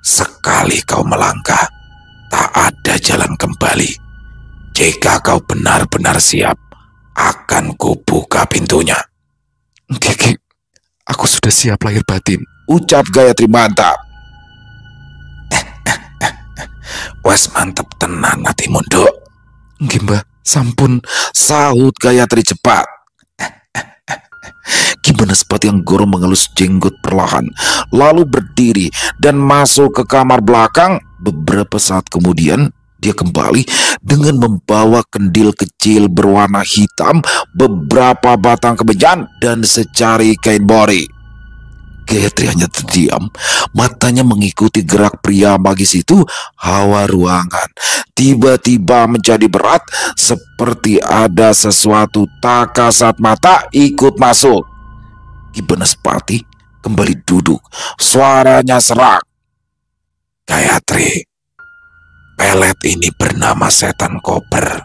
Sekali kau melangkah, tak ada jalan kembali. Jika kau benar-benar siap, akan kubuka pintunya. Ki, aku sudah siap lahir batin, ucap Gayatri mantap. Wes mantep tenan hatimu, Dok. Mbah, Sampun, sahut Gayatri cepat. Ki Banaspati yang Anggoro mengelus jenggot perlahan, lalu berdiri dan masuk ke kamar belakang. Beberapa saat kemudian, dia kembali dengan membawa kendil kecil berwarna hitam, beberapa batang kemenyan, dan secari kain mori. Gayatri hanya terdiam, matanya mengikuti gerak pria magis itu. Hawa ruangan tiba-tiba menjadi berat, seperti ada sesuatu tak kasat mata ikut masuk. Ki Banaspati kembali duduk, suaranya serak. Gayatri, pelet ini bernama setan kober.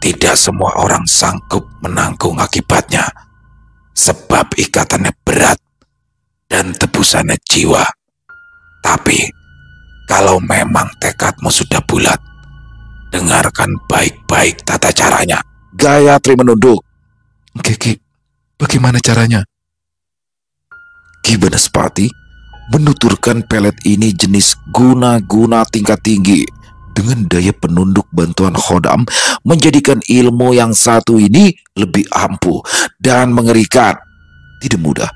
Tidak semua orang sanggup menanggung akibatnya, sebab ikatannya berat dan tebusannya jiwa. Tapi kalau memang tekadmu sudah bulat, dengarkan baik-baik tata caranya. Gayatri menunduk. Ki, bagaimana caranya? Ki Banaspati menuturkan pelet ini jenis guna-guna tingkat tinggi. Dengan daya penunduk bantuan Khodam, menjadikan ilmu yang satu ini lebih ampuh dan mengerikan. Tidak mudah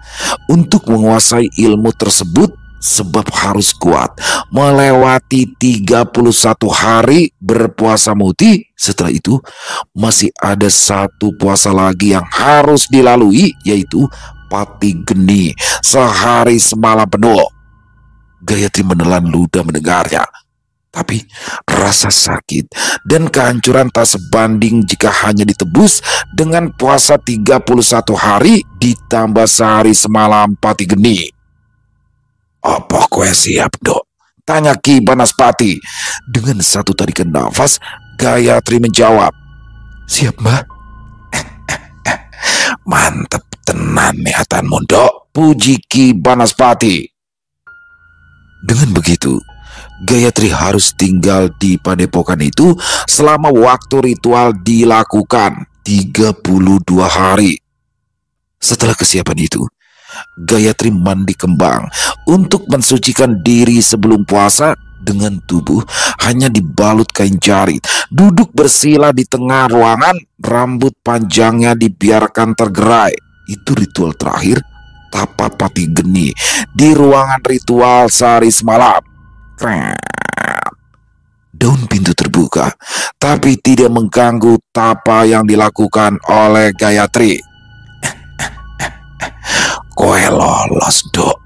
untuk menguasai ilmu tersebut, sebab harus kuat melewati 31 hari berpuasa muti. Setelah itu masih ada satu puasa lagi yang harus dilalui, yaitu Pati Geni, sehari semalam penuh. Gayatri menelan ludah mendengarnya. Tapi rasa sakit dan kehancuran tak sebanding jika hanya ditebus dengan puasa 31 hari ditambah sehari semalam Pati Geni. Apa kowe siap, Dok? Tanya Ki Banaspati. Dengan satu tarikan nafas, Gayatri menjawab. Siap, Mbah. Mantep tenan niatanmu, Dok, puji Ki Banaspati. Dengan begitu, Gayatri harus tinggal di padepokan itu selama waktu ritual dilakukan 32 hari. Setelah kesiapan itu, Gayatri mandi kembang untuk mensucikan diri sebelum puasa. Dengan tubuh hanya dibalut kain jarit, duduk bersila di tengah ruangan, rambut panjangnya dibiarkan tergerai. Itu ritual terakhir tapa Pati Geni di ruangan ritual sehari semalam. Daun pintu terbuka, tapi tidak mengganggu tapa yang dilakukan oleh Gayatri. Kowe lolos, Dok.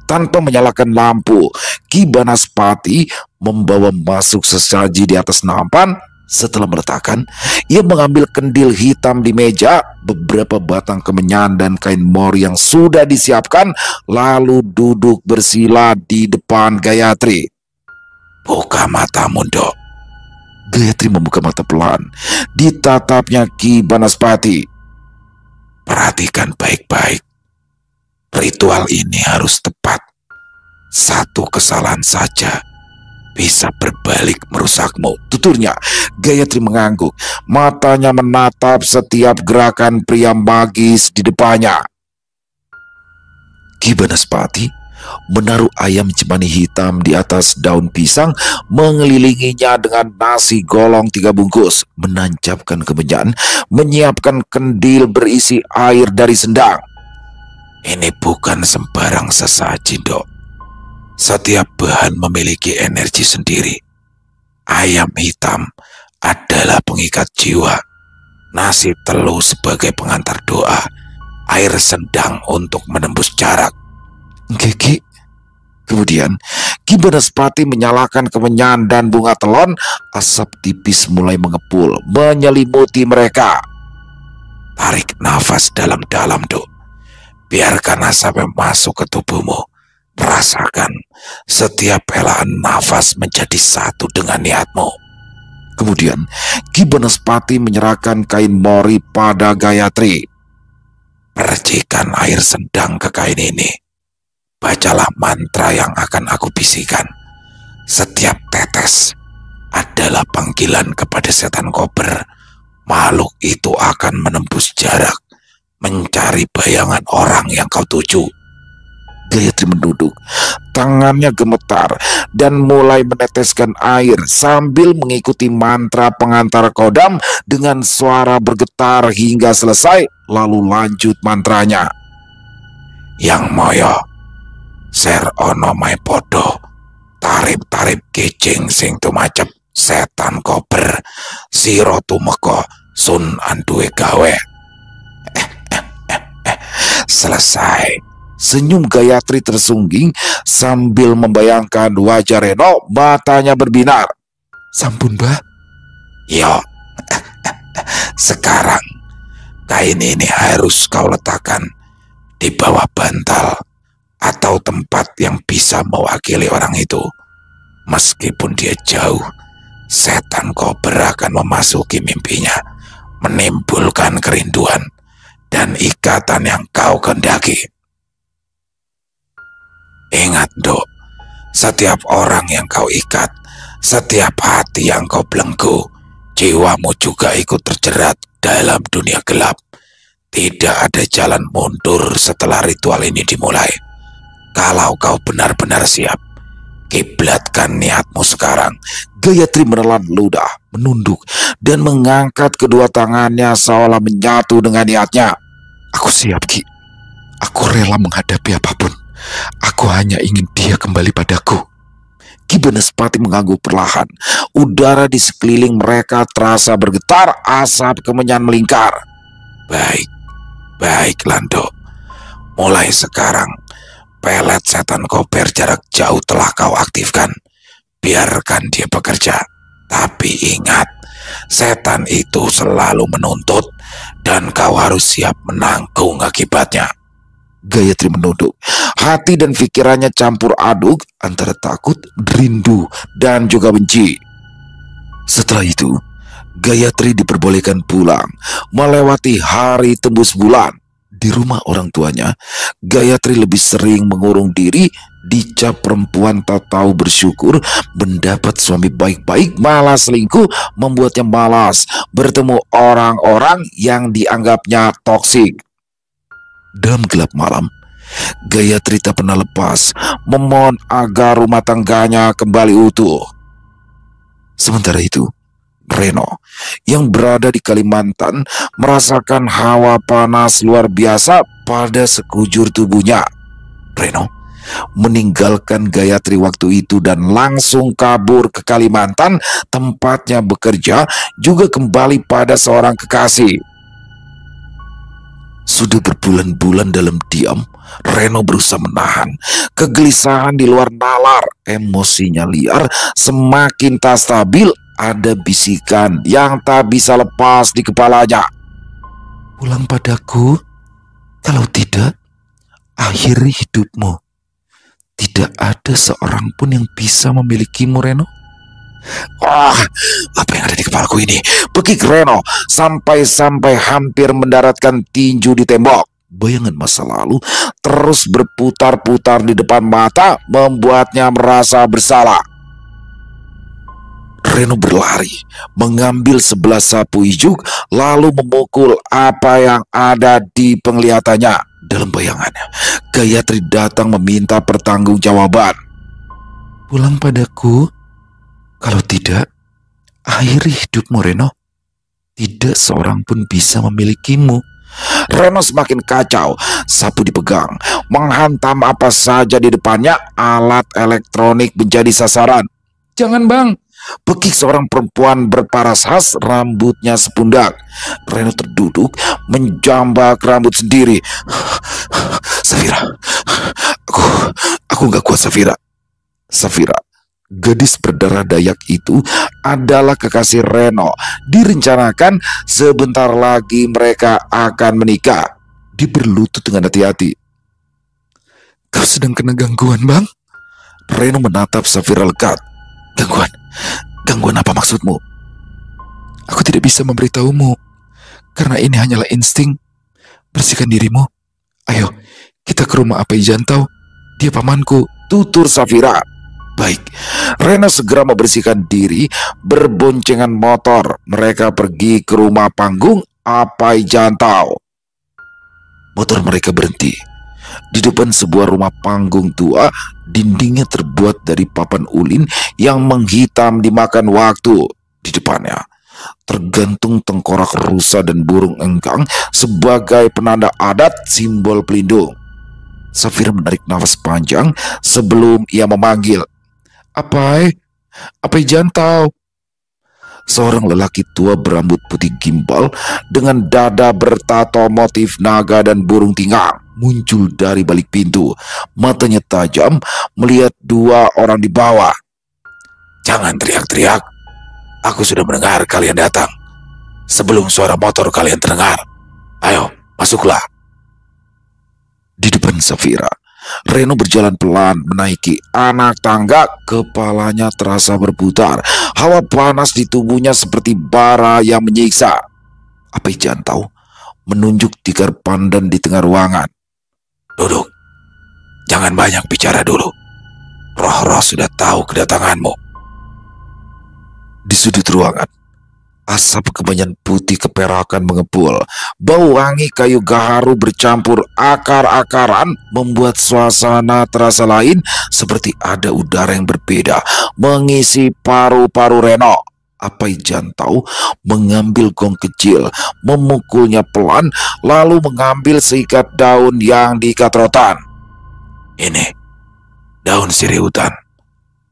Tanpa menyalakan lampu, Ki Banaspati membawa masuk sesaji di atas nampan. Setelah meletakkan, ia mengambil kendil hitam di meja, beberapa batang kemenyan dan kain mori yang sudah disiapkan, lalu duduk bersila di depan Gayatri. Buka matamu, Dok. Gayatri membuka mata pelan. Ditatapnya Ki Banaspati. Perhatikan baik-baik. Ritual ini harus tepat. Satu kesalahan saja bisa berbalik merusakmu, tuturnya. Gayatri mengangguk. Matanya menatap setiap gerakan pria magis di depannya. Ki Banaspati menaruh ayam cemani hitam di atas daun pisang, mengelilinginya dengan nasi golong 3 bungkus, menancapkan kemenyan, menyiapkan kendil berisi air dari sendang. Ini bukan sembarang sesaji, Dok. Setiap bahan memiliki energi sendiri. Ayam hitam adalah pengikat jiwa, nasi telur sebagai pengantar doa, air sendang untuk menembus jarak. Ki. Kemudian Ki Banaspati menyalakan kemenyan dan bunga telon. Asap tipis mulai mengepul, menyelimuti mereka. Tarik nafas dalam-dalam, Dok. Biarkan asapnya masuk ke tubuhmu. Rasakan setiap helaan nafas menjadi satu dengan niatmu. Kemudian Ki Banaspati menyerahkan kain mori pada Gayatri. Percikan air sendang ke kain ini. Bacalah mantra yang akan aku bisikan. Setiap tetes adalah panggilan kepada setan kober. Makhluk itu akan menembus jarak, mencari bayangan orang yang kau tuju. Gayatri menunduk, tangannya gemetar dan mulai meneteskan air sambil mengikuti mantra pengantar kodam dengan suara bergetar hingga selesai, lalu lanjut mantranya. Yang moyo, ser ono mai podo, tarip-tarip kicing sing tumacep setan kober, siro tumeko sun anduwe gawe. Selesai. Senyum Gayatri tersungging sambil membayangkan wajah Reno, matanya berbinar. Sampun, Mbah. Yo, sekarang kain ini harus kau letakkan di bawah bantal atau tempat yang bisa mewakili orang itu. Meskipun dia jauh, setan kober akan memasuki mimpinya, menimbulkan kerinduan dan ikatan yang kau kehendaki. Ingat, Dok, setiap orang yang kau ikat, setiap hati yang kau belenggu, jiwamu juga ikut terjerat dalam dunia gelap. Tidak ada jalan mundur setelah ritual ini dimulai. Kalau kau benar-benar siap, kiblatkan niatmu sekarang. Gayatri menelan ludah, menunduk, dan mengangkat kedua tangannya seolah menyatu dengan niatnya. Aku siap, Ki. Aku rela menghadapi apapun. Aku hanya ingin dia kembali padaku. Ki Banaspati mengangguk perlahan. Udara di sekeliling mereka terasa bergetar, asap kemenyan melingkar. Baik Lando. Mulai sekarang, pelet setan kober jarak jauh telah kau aktifkan. Biarkan dia bekerja. Tapi ingat, setan itu selalu menuntut dan kau harus siap menanggung akibatnya. Gayatri menunduk. Hati dan pikirannya campur aduk antara takut, rindu, dan juga benci. Setelah itu, Gayatri diperbolehkan pulang, melewati hari tembus bulan. Di rumah orang tuanya, Gayatri lebih sering mengurung diri, dicap perempuan tak tahu bersyukur, mendapat suami baik-baik malah selingkuh, membuatnya malas bertemu orang-orang yang dianggapnya toksik. Dalam gelap malam, Gayatri tak pernah lepas memohon agar rumah tangganya kembali utuh. Sementara itu, Reno yang berada di Kalimantan merasakan hawa panas luar biasa pada sekujur tubuhnya. Reno meninggalkan Gayatri waktu itu dan langsung kabur ke Kalimantan, tempatnya bekerja, juga kembali pada seorang kekasih. Sudah berbulan-bulan dalam diam, Reno berusaha menahan kegelisahan di luar nalar. Emosinya liar, semakin tak stabil. Ada bisikan yang tak bisa lepas di kepalanya. Pulang padaku, kalau tidak, akhiri hidupmu. Tidak ada seorang pun yang bisa memilikimu, Reno. Apa yang ada di kepalaku ini? Bekik Reno sampai hampir mendaratkan tinju di tembok. Bayangan masa lalu terus berputar-putar di depan mata, membuatnya merasa bersalah. Reno berlari, mengambil sebelah sapu ijuk, lalu memukul apa yang ada di penglihatannya. Dalam bayangannya, Gayatri datang meminta pertanggungjawaban. Pulang padaku, kalau tidak, akhiri hidupmu, Reno. Tidak seorang pun bisa memilikimu. Reno semakin kacau. Sapu dipegang, menghantam apa saja di depannya. Alat elektronik menjadi sasaran. Jangan, Bang. Bekik seorang perempuan berparas khas, rambutnya sepundak. Reno terduduk, menjambak rambut sendiri. Safira, aku gak kuat, Safira. Safira, gadis berdarah Dayak itu adalah kekasih Reno. Direncanakan sebentar lagi mereka akan menikah. Dia berlutut dengan hati-hati. Kau sedang kena gangguan, Bang? Reno menatap Safira lekat. Gangguan apa maksudmu? Aku tidak bisa memberitahumu, karena ini hanyalah insting. Bersihkan dirimu. Ayo, kita ke rumah Apai Jantau. Dia pamanku, tutur Safira. Baik, Reno segera membersihkan diri, berboncengan motor. Mereka pergi ke rumah panggung Apai Jantau. Motor mereka berhenti. Di depan sebuah rumah panggung tua, dindingnya terbuat dari papan ulin yang menghitam dimakan waktu. Di depannya tergantung tengkorak rusa dan burung enggang sebagai penanda adat simbol pelindung. Safira menarik nafas panjang sebelum ia memanggil, "Apai, Apai Jantau." Seorang lelaki tua berambut putih gimbal dengan dada bertato motif naga dan burung tinggang muncul dari balik pintu. Matanya tajam melihat dua orang di bawah. "Jangan teriak-teriak. Aku sudah mendengar kalian datang. Sebelum suara motor kalian terdengar, ayo masuklah." Di depan Safira, Reno berjalan pelan menaiki anak tangga. Kepalanya terasa berputar. Hawa panas di tubuhnya seperti bara yang menyiksa. Apai Jantau menunjuk tikar pandan di tengah ruangan. "Duduk. Jangan banyak bicara dulu. Roh-roh sudah tahu kedatanganmu." Di sudut ruangan, asap kemenyan putih keperakan mengepul. Bau wangi kayu gaharu bercampur akar-akaran membuat suasana terasa lain, seperti ada udara yang berbeda mengisi paru-paru Reno. Apai Jantau mengambil gong kecil, memukulnya pelan, lalu mengambil seikat daun yang diikat rotan. "Ini daun sirih hutan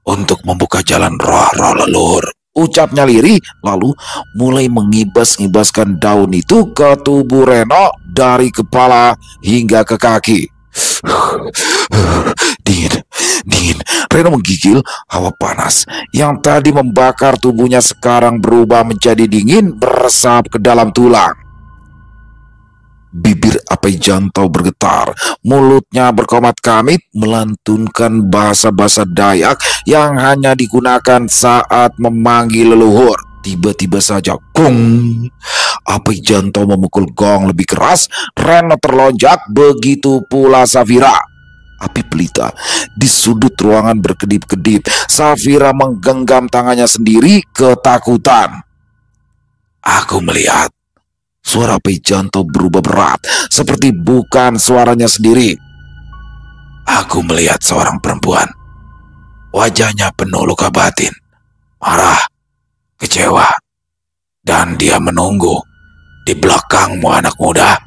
untuk membuka jalan roh-roh leluhur," ucapnya lirih, lalu mulai mengibas-ngibaskan daun itu ke tubuh Reno dari kepala hingga ke kaki. Dingin, dingin. Reno menggigil. Hawa panas yang tadi membakar tubuhnya sekarang berubah menjadi dingin, meresap ke dalam tulang. Bibir Apai Jantau bergetar, mulutnya berkomat kamit melantunkan bahasa-bahasa Dayak yang hanya digunakan saat memanggil leluhur. Tiba-tiba saja, gong! Apai Jantau memukul gong lebih keras. Reno terlonjak, begitu pula Safira. Api pelita di sudut ruangan berkedip-kedip. Safira menggenggam tangannya sendiri ketakutan. "Aku melihat." Suara Apai Jantau berubah berat, seperti bukan suaranya sendiri. "Aku melihat seorang perempuan. Wajahnya penuh luka batin, marah, kecewa, dan dia menunggu di belakangmu, anak muda."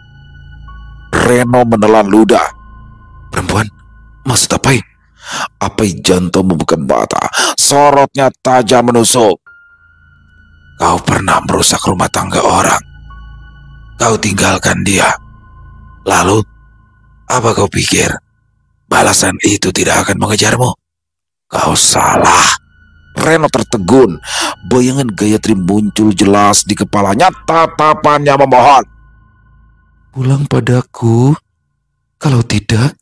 Reno menelan ludah. "Perempuan? Maksud Apai?" Apai Jantau membuka mata, sorotnya tajam menusuk. "Kau pernah merusak rumah tangga orang. Kau tinggalkan dia. Lalu, apa kau pikir balasan itu tidak akan mengejarmu? Kau salah." Reno tertegun. Bayangan Gayatri muncul jelas di kepalanya. Tatapannya memohon. "Pulang padaku. Kalau tidak,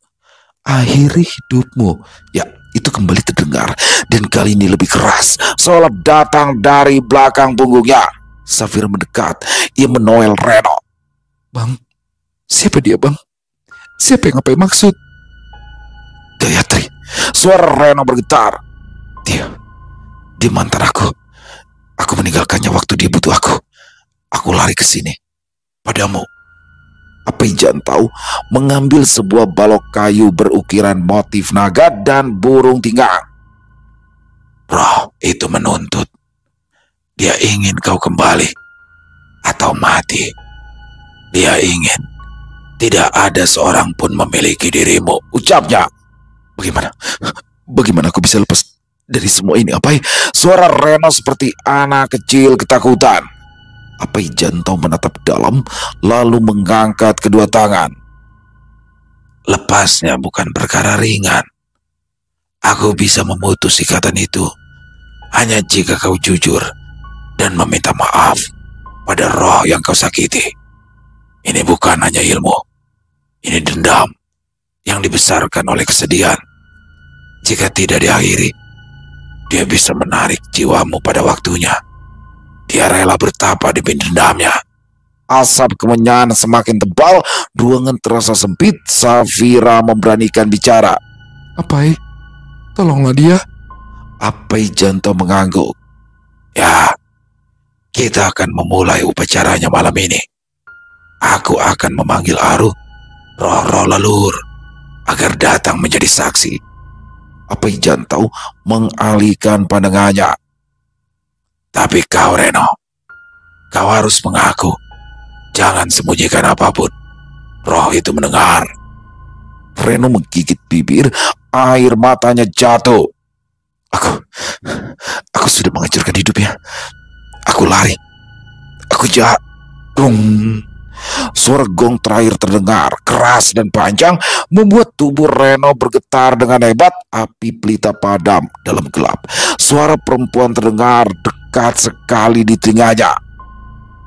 akhiri hidupmu." Ya, itu kembali terdengar, dan kali ini lebih keras, seolah datang dari belakang punggungnya. Safira mendekat. Ia menoel Reno. "Bang, siapa dia, Bang? Siapa yang Apai maksud?" "Gayatri." Suara Reno bergetar. Dia mantan aku. Aku meninggalkannya waktu dia butuh aku. Aku lari ke sini padamu." Apai Jantau mengambil sebuah balok kayu berukiran motif naga dan burung tinggang. "Roh itu menuntut. Dia ingin kau kembali atau mati. Dia ingin tidak ada seorang pun memiliki dirimu," ucapnya. Bagaimana aku bisa lepas dari semua ini, Apai?" Suara Reno seperti anak kecil ketakutan. Apai Jantau menatap dalam, lalu mengangkat kedua tangan. "Lepasnya bukan perkara ringan. Aku bisa memutus ikatan itu hanya jika kau jujur dan meminta maaf pada roh yang kau sakiti. Ini bukan hanya ilmu. Ini dendam yang dibesarkan oleh kesedihan. Jika tidak diakhiri, dia bisa menarik jiwamu pada waktunya. Dia rela bertapa demi dendamnya." Asap kemenyan semakin tebal, ruangan terasa sempit. Safira memberanikan bicara. "Apai, tolonglah dia." Apai Jantau mengangguk. "Ya, kita akan memulai upacaranya malam ini. Aku akan memanggil Aru, roh-roh leluhur. agar datang menjadi saksi. Apai Jantau mengalihkan pandangannya. Tapi kau, Reno, kau harus mengaku. Jangan sembunyikan apapun. Roh itu mendengar. Reno menggigit bibir, air matanya jatuh. Aku sudah menghancurkan hidupnya. Aku lari. Aku jahat. Gong. Suara gong terakhir terdengar keras dan panjang, membuat tubuh Reno bergetar dengan hebat. Api pelita padam dalam gelap. Suara perempuan terdengar dekat sekali di telinganya.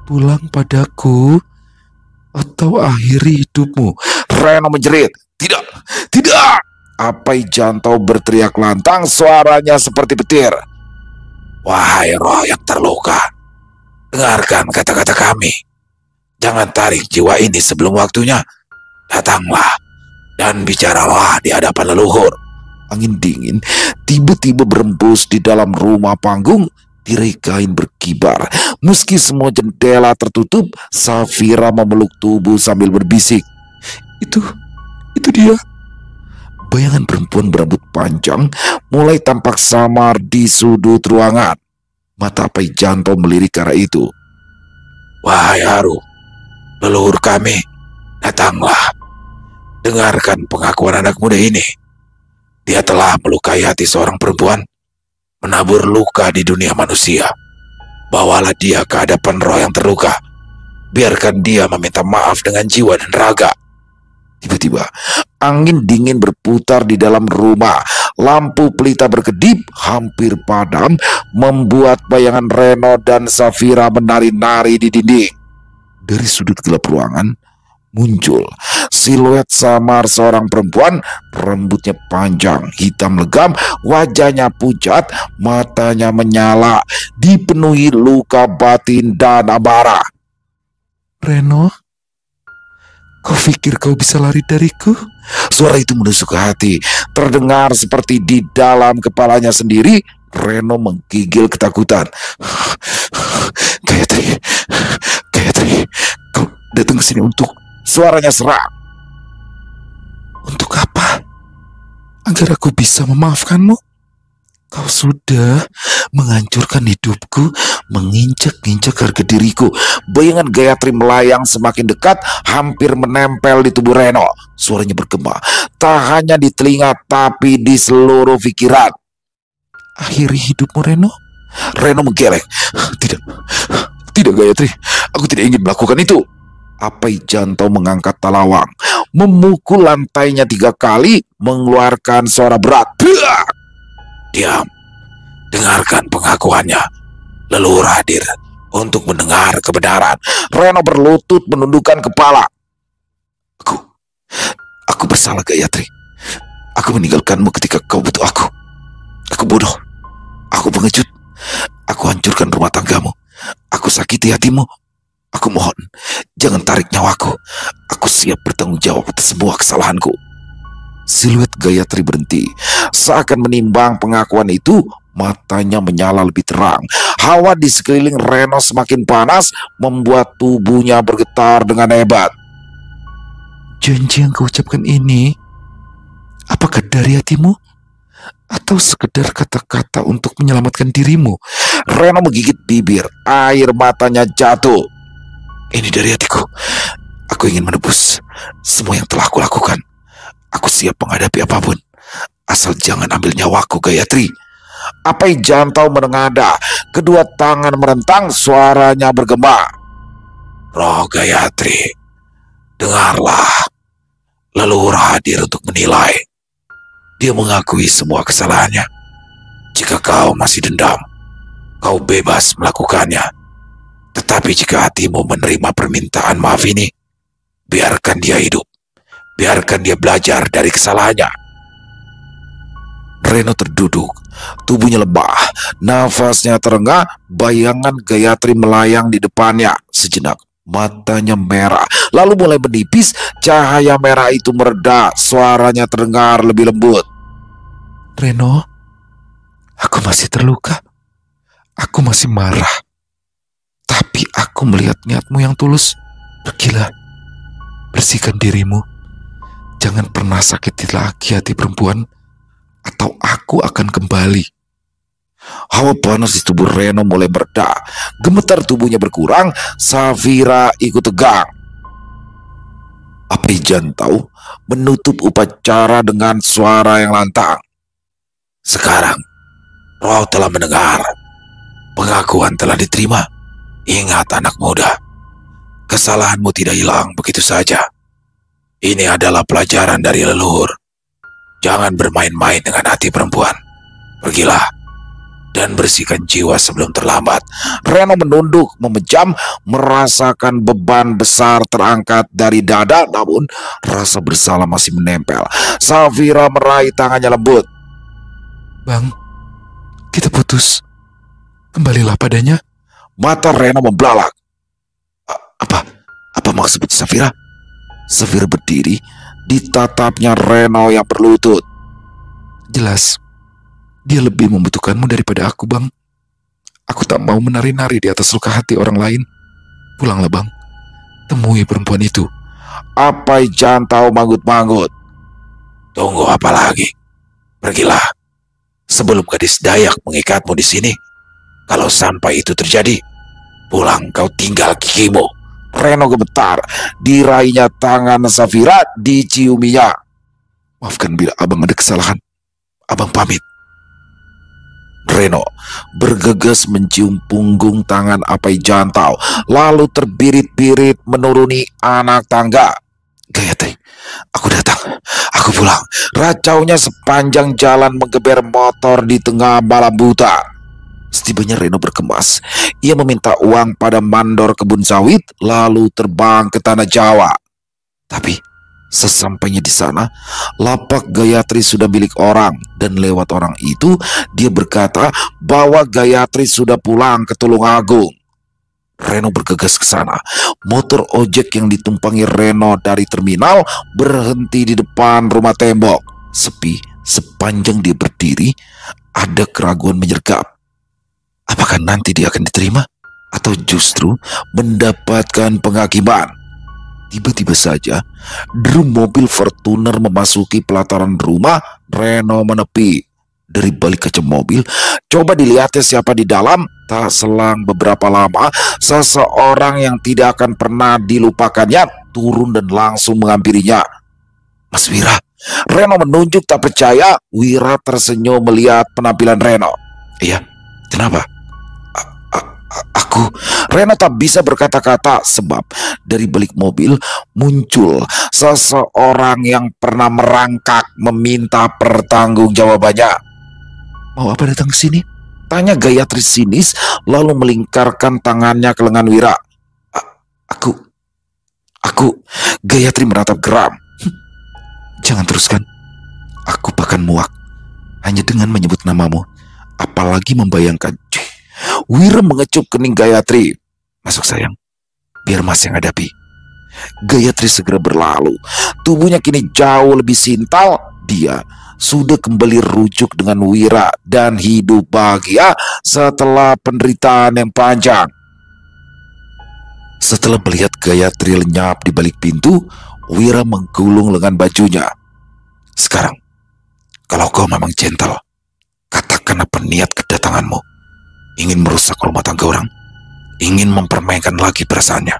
Pulang padaku atau akhiri hidupmu. Reno menjerit. Tidak, tidak. Apai Jantau berteriak lantang, suaranya seperti petir. Wahai roh yang terluka, dengarkan kata-kata kami. Jangan tarik jiwa ini sebelum waktunya. Datanglah dan bicaralah di hadapan leluhur. Angin dingin tiba-tiba berembus di dalam rumah panggung. Tirai kain berkibar. Meski semua jendela tertutup, Safira memeluk tubuh sambil berbisik. Itu dia. Bayangan perempuan berambut panjang mulai tampak samar di sudut ruangan. Mata Apai Jantau melirik ke arah itu. Wahai Haru, leluhur kami, datanglah. Dengarkan pengakuan anak muda ini. Dia telah melukai hati seorang perempuan, menabur luka di dunia manusia. Bawalah dia ke hadapan roh yang terluka. Biarkan dia meminta maaf dengan jiwa dan raga. Tiba-tiba, angin dingin berputar di dalam rumah. Lampu pelita berkedip, hampir padam, membuat bayangan Reno dan Safira menari-nari di dinding. Dari sudut gelap ruangan, muncul siluet samar seorang perempuan. Rambutnya panjang, hitam legam, wajahnya pucat, matanya menyala, dipenuhi luka batin dan amarah. Reno, kau pikir kau bisa lari dariku? Suara itu menusuk ke hati, terdengar seperti di dalam kepalanya sendiri. Reno menggigil ketakutan. Gayatri, kau datang ke sini untuk... Suaranya serak. Untuk apa? Agar aku bisa memaafkanmu? Kau sudah menghancurkan hidupku, menginjak-injak harga diriku. Bayangan Gayatri melayang semakin dekat, hampir menempel di tubuh Reno. Suaranya bergema, tak hanya di telinga tapi di seluruh pikiran. Akhiri hidupmu, Reno? Reno menggeleng. Tidak Gayatri, aku tidak ingin melakukan itu. Apai Jantau mengangkat talawang, memukul lantainya 3 kali, mengeluarkan suara berat. Diam, dengarkan pengakuannya. Leluhur hadir untuk mendengar kebenaran. Reno berlutut menundukkan kepala. Aku bersalah Gayatri. Aku meninggalkanmu ketika kau butuh aku. Aku bodoh. Aku pengecut. Aku hancurkan rumah tanggamu. Aku sakiti hatimu. Aku mohon, jangan tarik nyawaku. Aku siap bertanggung jawab atas semua kesalahanku. Siluet Gayatri berhenti. Seakan menimbang pengakuan itu, matanya menyala lebih terang. Hawa di sekeliling Reno semakin panas, membuat tubuhnya bergetar dengan hebat. Janji yang kau ucapkan ini, apakah dari hatimu? Atau sekedar kata-kata untuk menyelamatkan dirimu? Reno menggigit bibir, air matanya jatuh. Ini dari hatiku. Aku ingin menebus semua yang telah aku lakukan. Aku siap menghadapi apapun, asal jangan ambil nyawaku, Gayatri. Apai Jantau menengadah, kedua tangan merentang, suaranya bergema. Roh Gayatri, dengarlah. Leluhur hadir untuk menilai. Dia mengakui semua kesalahannya. Jika kau masih dendam, kau bebas melakukannya. Tetapi jika hatimu menerima permintaan maaf ini, biarkan dia hidup. Biarkan dia belajar dari kesalahannya. Reno terduduk, tubuhnya lebah, nafasnya terengah, bayangan Gayatri melayang di depannya. Sejenak, matanya merah, lalu mulai menipis, cahaya merah itu mereda, suaranya terdengar lebih lembut. Reno, aku masih terluka. Aku masih marah. Tapi aku melihat niatmu yang tulus. Pergilah, bersihkan dirimu. Jangan pernah sakiti lagi hati perempuan, atau aku akan kembali. Hawa panas di tubuh Reno mulai mereda. Gemetar tubuhnya berkurang. Safira ikut tegang. Api Jantau menutup upacara dengan suara yang lantang. Sekarang, roh telah mendengar. Pengakuan telah diterima. Ingat anak muda, kesalahanmu tidak hilang begitu saja. Ini adalah pelajaran dari leluhur. Jangan bermain-main dengan hati perempuan. Pergilah dan bersihkan jiwa sebelum terlambat. Reno menunduk, memejam, merasakan beban besar terangkat dari dada, namun rasa bersalah masih menempel. Safira meraih tangannya lembut. Bang, kita putus. Kembalilah padanya. Mata Reno membelalak. Apa maksud Safira? Safira berdiri, ditatapnya Reno yang berlutut. Jelas, dia lebih membutuhkanmu daripada aku, Bang. Aku tak mau menari-nari di atas luka hati orang lain. Pulanglah, Bang. Temui perempuan itu. Apai Jantau manggut-manggut. Tunggu apa lagi? Pergilah. Sebelum gadis Dayak mengikatmu di sini. Kalau sampai itu terjadi, pulang kau tinggal gigimu. Reno gemetar, diraihnya tangan Safira, diciuminya. Maafkan bila abang ada kesalahan. Abang pamit. Reno bergegas mencium punggung tangan Apai Jantau, lalu terbirit-birit menuruni anak tangga. Gayatri, aku datang, aku pulang. Racaunya sepanjang jalan menggeber motor di tengah malam buta. Setibanya Reno berkemas, ia meminta uang pada mandor kebun sawit, lalu terbang ke tanah Jawa. Tapi sesampainya di sana, lapak Gayatri sudah milik orang, dan lewat orang itu dia berkata bahwa Gayatri sudah pulang ke Tulungagung. Reno bergegas ke sana. Motor ojek yang ditumpangi Reno dari terminal berhenti di depan rumah tembok. Sepi sepanjang dia berdiri, ada keraguan menyergap. Apakah nanti dia akan diterima atau justru mendapatkan penghakiman? Tiba-tiba saja, drum mobil Fortuner memasuki pelataran rumah. Reno menepi. Dari balik kaca mobil, coba dilihatnya siapa di dalam. Tak selang beberapa lama, seseorang yang tidak akan pernah dilupakannya turun dan langsung menghampirinya. Mas Wira. Reno menunjuk tak percaya. Wira tersenyum melihat penampilan Reno. Iya, kenapa? Reno tak bisa berkata-kata sebab dari balik mobil muncul seseorang yang pernah merangkak meminta pertanggungjawabannya. Mau apa datang ke sini? Tanya Gayatri sinis, lalu melingkarkan tangannya ke lengan Wira. Aku, Gayatri menatap geram. Jangan teruskan. Aku bahkan muak hanya dengan menyebut namamu, apalagi membayangkan. Wira mengecup kening Gayatri. Masuk sayang, biar mas yang hadapi. Gayatri segera berlalu. Tubuhnya kini jauh lebih sintal. Dia sudah kembali rujuk dengan Wira dan hidup bahagia setelah penderitaan yang panjang. Setelah melihat Gayatri lenyap di balik pintu, Wira menggulung lengan bajunya. Sekarang, kalau kau memang gentle, katakan apa niat kedatanganmu. Ingin merusak rumah tangga orang? Ingin mempermainkan lagi perasaannya?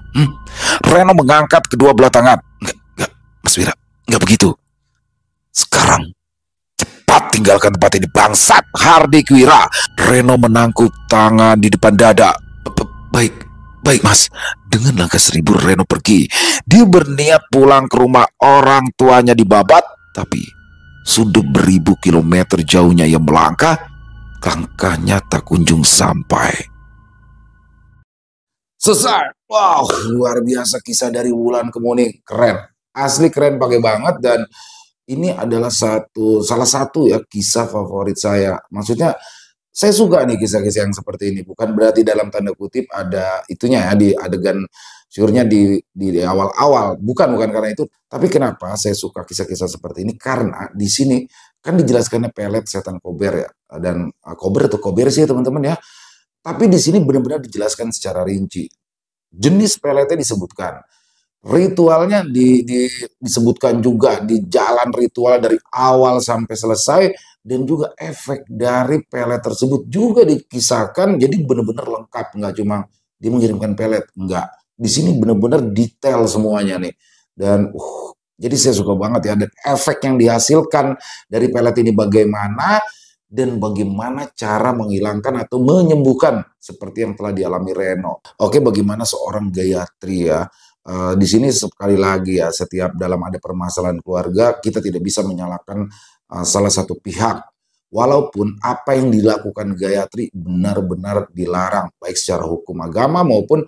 Reno mengangkat kedua belah tangan. Enggak, Mas Wira, enggak begitu. Sekarang, cepat tinggalkan tempat ini, bangsat. Hardik Wira. Reno menangkuk tangan di depan dada. Baik mas. Dengan langkah 1000 Reno pergi. Dia berniat pulang ke rumah orang tuanya di Babat. Tapi sudah beribu kilometer jauhnya ia melangkah, langkahnya tak kunjung sampai. Selesai. Wow, luar biasa kisah dari Wulan Kemuning. Keren. Asli keren, pakai banget. Dan ini adalah salah satu ya kisah favorit saya. Maksudnya saya suka nih kisah-kisah yang seperti ini. Bukan berarti dalam tanda kutip ada itunya ya di adegan syurnya di awal-awal. Bukan karena itu. Tapi kenapa saya suka kisah-kisah seperti ini? Karena di sini kan dijelaskannya pelet setan kober ya. Dan kober atau kober sih ya teman-teman ya. Tapi di sini benar-benar dijelaskan secara rinci. Jenis peletnya disebutkan. Ritualnya disebutkan juga di jalan ritual dari awal sampai selesai, dan juga efek dari pelet tersebut juga dikisahkan. Jadi benar-benar lengkap, nggak cuma dia mengirimkan pelet, nggak. Di sini benar-benar detail semuanya nih. Dan jadi saya suka banget ya, dan efek yang dihasilkan dari pelet ini bagaimana, dan bagaimana cara menghilangkan atau menyembuhkan seperti yang telah dialami Reno. Oke, bagaimana seorang Gayatri ya. Di sini sekali lagi ya, setiap dalam ada permasalahan keluarga, kita tidak bisa menyalahkan salah satu pihak. Walaupun apa yang dilakukan Gayatri benar-benar dilarang, baik secara hukum agama maupun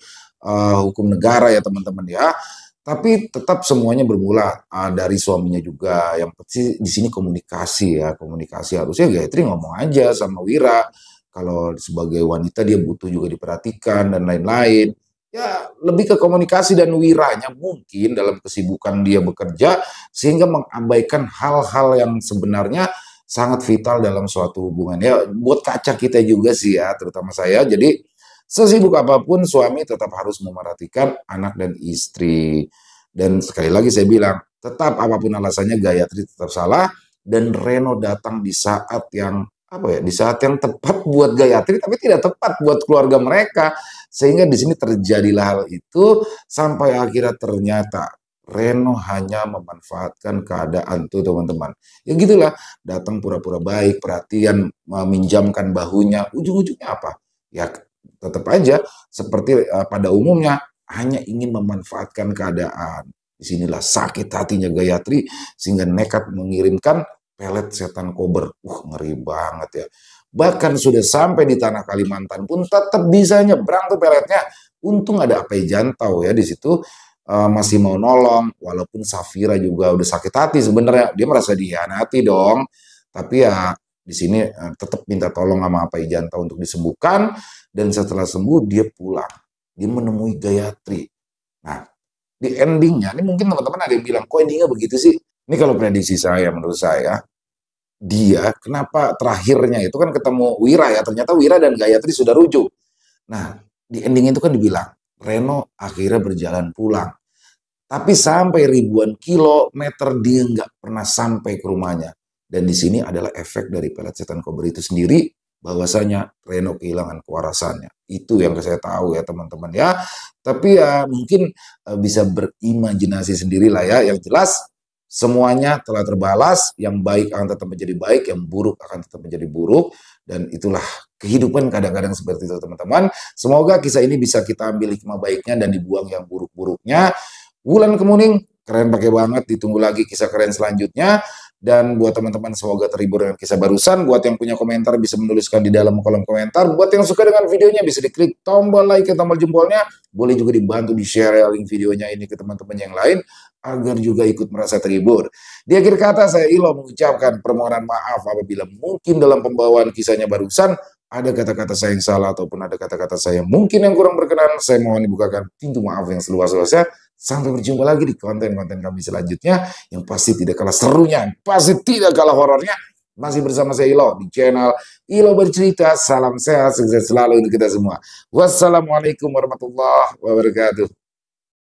hukum negara ya teman-teman ya. Tapi tetap semuanya bermula dari suaminya juga. Yang pasti di sini komunikasi ya, komunikasi. Harusnya Gayatri ngomong aja sama Wira. Kalau sebagai wanita dia butuh juga diperhatikan dan lain-lain. Ya, lebih ke komunikasi, dan Wiranya mungkin dalam kesibukan dia bekerja sehingga mengabaikan hal-hal yang sebenarnya sangat vital dalam suatu hubungan. Ya, buat kaca kita juga sih ya, terutama saya. Jadi, sesibuk apapun suami tetap harus memerhatikan anak dan istri. Dan sekali lagi saya bilang, tetap apapun alasannya Gayatri tetap salah, dan Reno datang di saat yang apa ya, di saat yang tepat buat Gayatri tapi tidak tepat buat keluarga mereka, sehingga di sini terjadilah hal itu sampai akhirnya ternyata Reno hanya memanfaatkan keadaan tuh teman-teman. Ya gitulah, datang pura-pura baik, perhatian, meminjamkan bahunya, ujung-ujungnya apa? Ya tetap aja seperti pada umumnya hanya ingin memanfaatkan keadaan. Disinilah sakit hatinya Gayatri sehingga nekat mengirimkan pelet setan kober. Ngeri banget ya. Bahkan sudah sampai di tanah Kalimantan pun tetap bisa nyebrang tuh peletnya. Untung ada Apai Jantau ya di situ, masih mau nolong, walaupun Safira juga udah sakit hati sebenarnya. Dia merasa dihianati dong. Tapi ya di sini tetap minta tolong sama Apai Jantau untuk disembuhkan, dan setelah sembuh dia pulang. Dia menemui Gayatri. Nah, di endingnya, ini mungkin teman-teman ada yang bilang, kok endingnya begitu sih? Ini kalau prediksi saya, menurut saya, dia kenapa terakhirnya itu kan ketemu Wira ya, ternyata Wira dan Gayatri sudah rujuk. Nah, di ending itu kan dibilang, Reno akhirnya berjalan pulang. Tapi sampai ribuan kilometer dia nggak pernah sampai ke rumahnya. Dan di sini adalah efek dari pelet setan kober itu sendiri, bahwasanya Reno kehilangan kewarasannya. Itu yang saya tahu ya teman-teman ya. Tapi ya mungkin bisa berimajinasi sendiri lah ya. Yang jelas semuanya telah terbalas, yang baik akan tetap menjadi baik, yang buruk akan tetap menjadi buruk, dan itulah kehidupan kadang-kadang seperti itu teman-teman. Semoga kisah ini bisa kita ambil hikmah baiknya dan dibuang yang buruk-buruknya. Wulan Kemuning, keren pakai banget, ditunggu lagi kisah keren selanjutnya. Dan buat teman-teman semoga terhibur dengan kisah barusan. Buat yang punya komentar bisa menuliskan di dalam kolom komentar. Buat yang suka dengan videonya bisa diklik tombol like dan tombol jempolnya. Boleh juga dibantu di-share link videonya ini ke teman-teman yang lain agar juga ikut merasa terhibur. Di akhir kata saya Ilo mengucapkan permohonan maaf apabila mungkin dalam pembawaan kisahnya barusan ada kata-kata saya yang salah ataupun ada kata-kata saya mungkin yang kurang berkenan. Saya mohon dibukakan pintu maaf yang seluas-luasnya. Sampai berjumpa lagi di konten-konten kami selanjutnya yang pasti tidak kalah serunya, pasti tidak kalah horornya. Masih bersama saya Ilo di channel Ilo Bercerita. Salam sehat, sukses selalu untuk kita semua. Wassalamualaikum warahmatullahi wabarakatuh.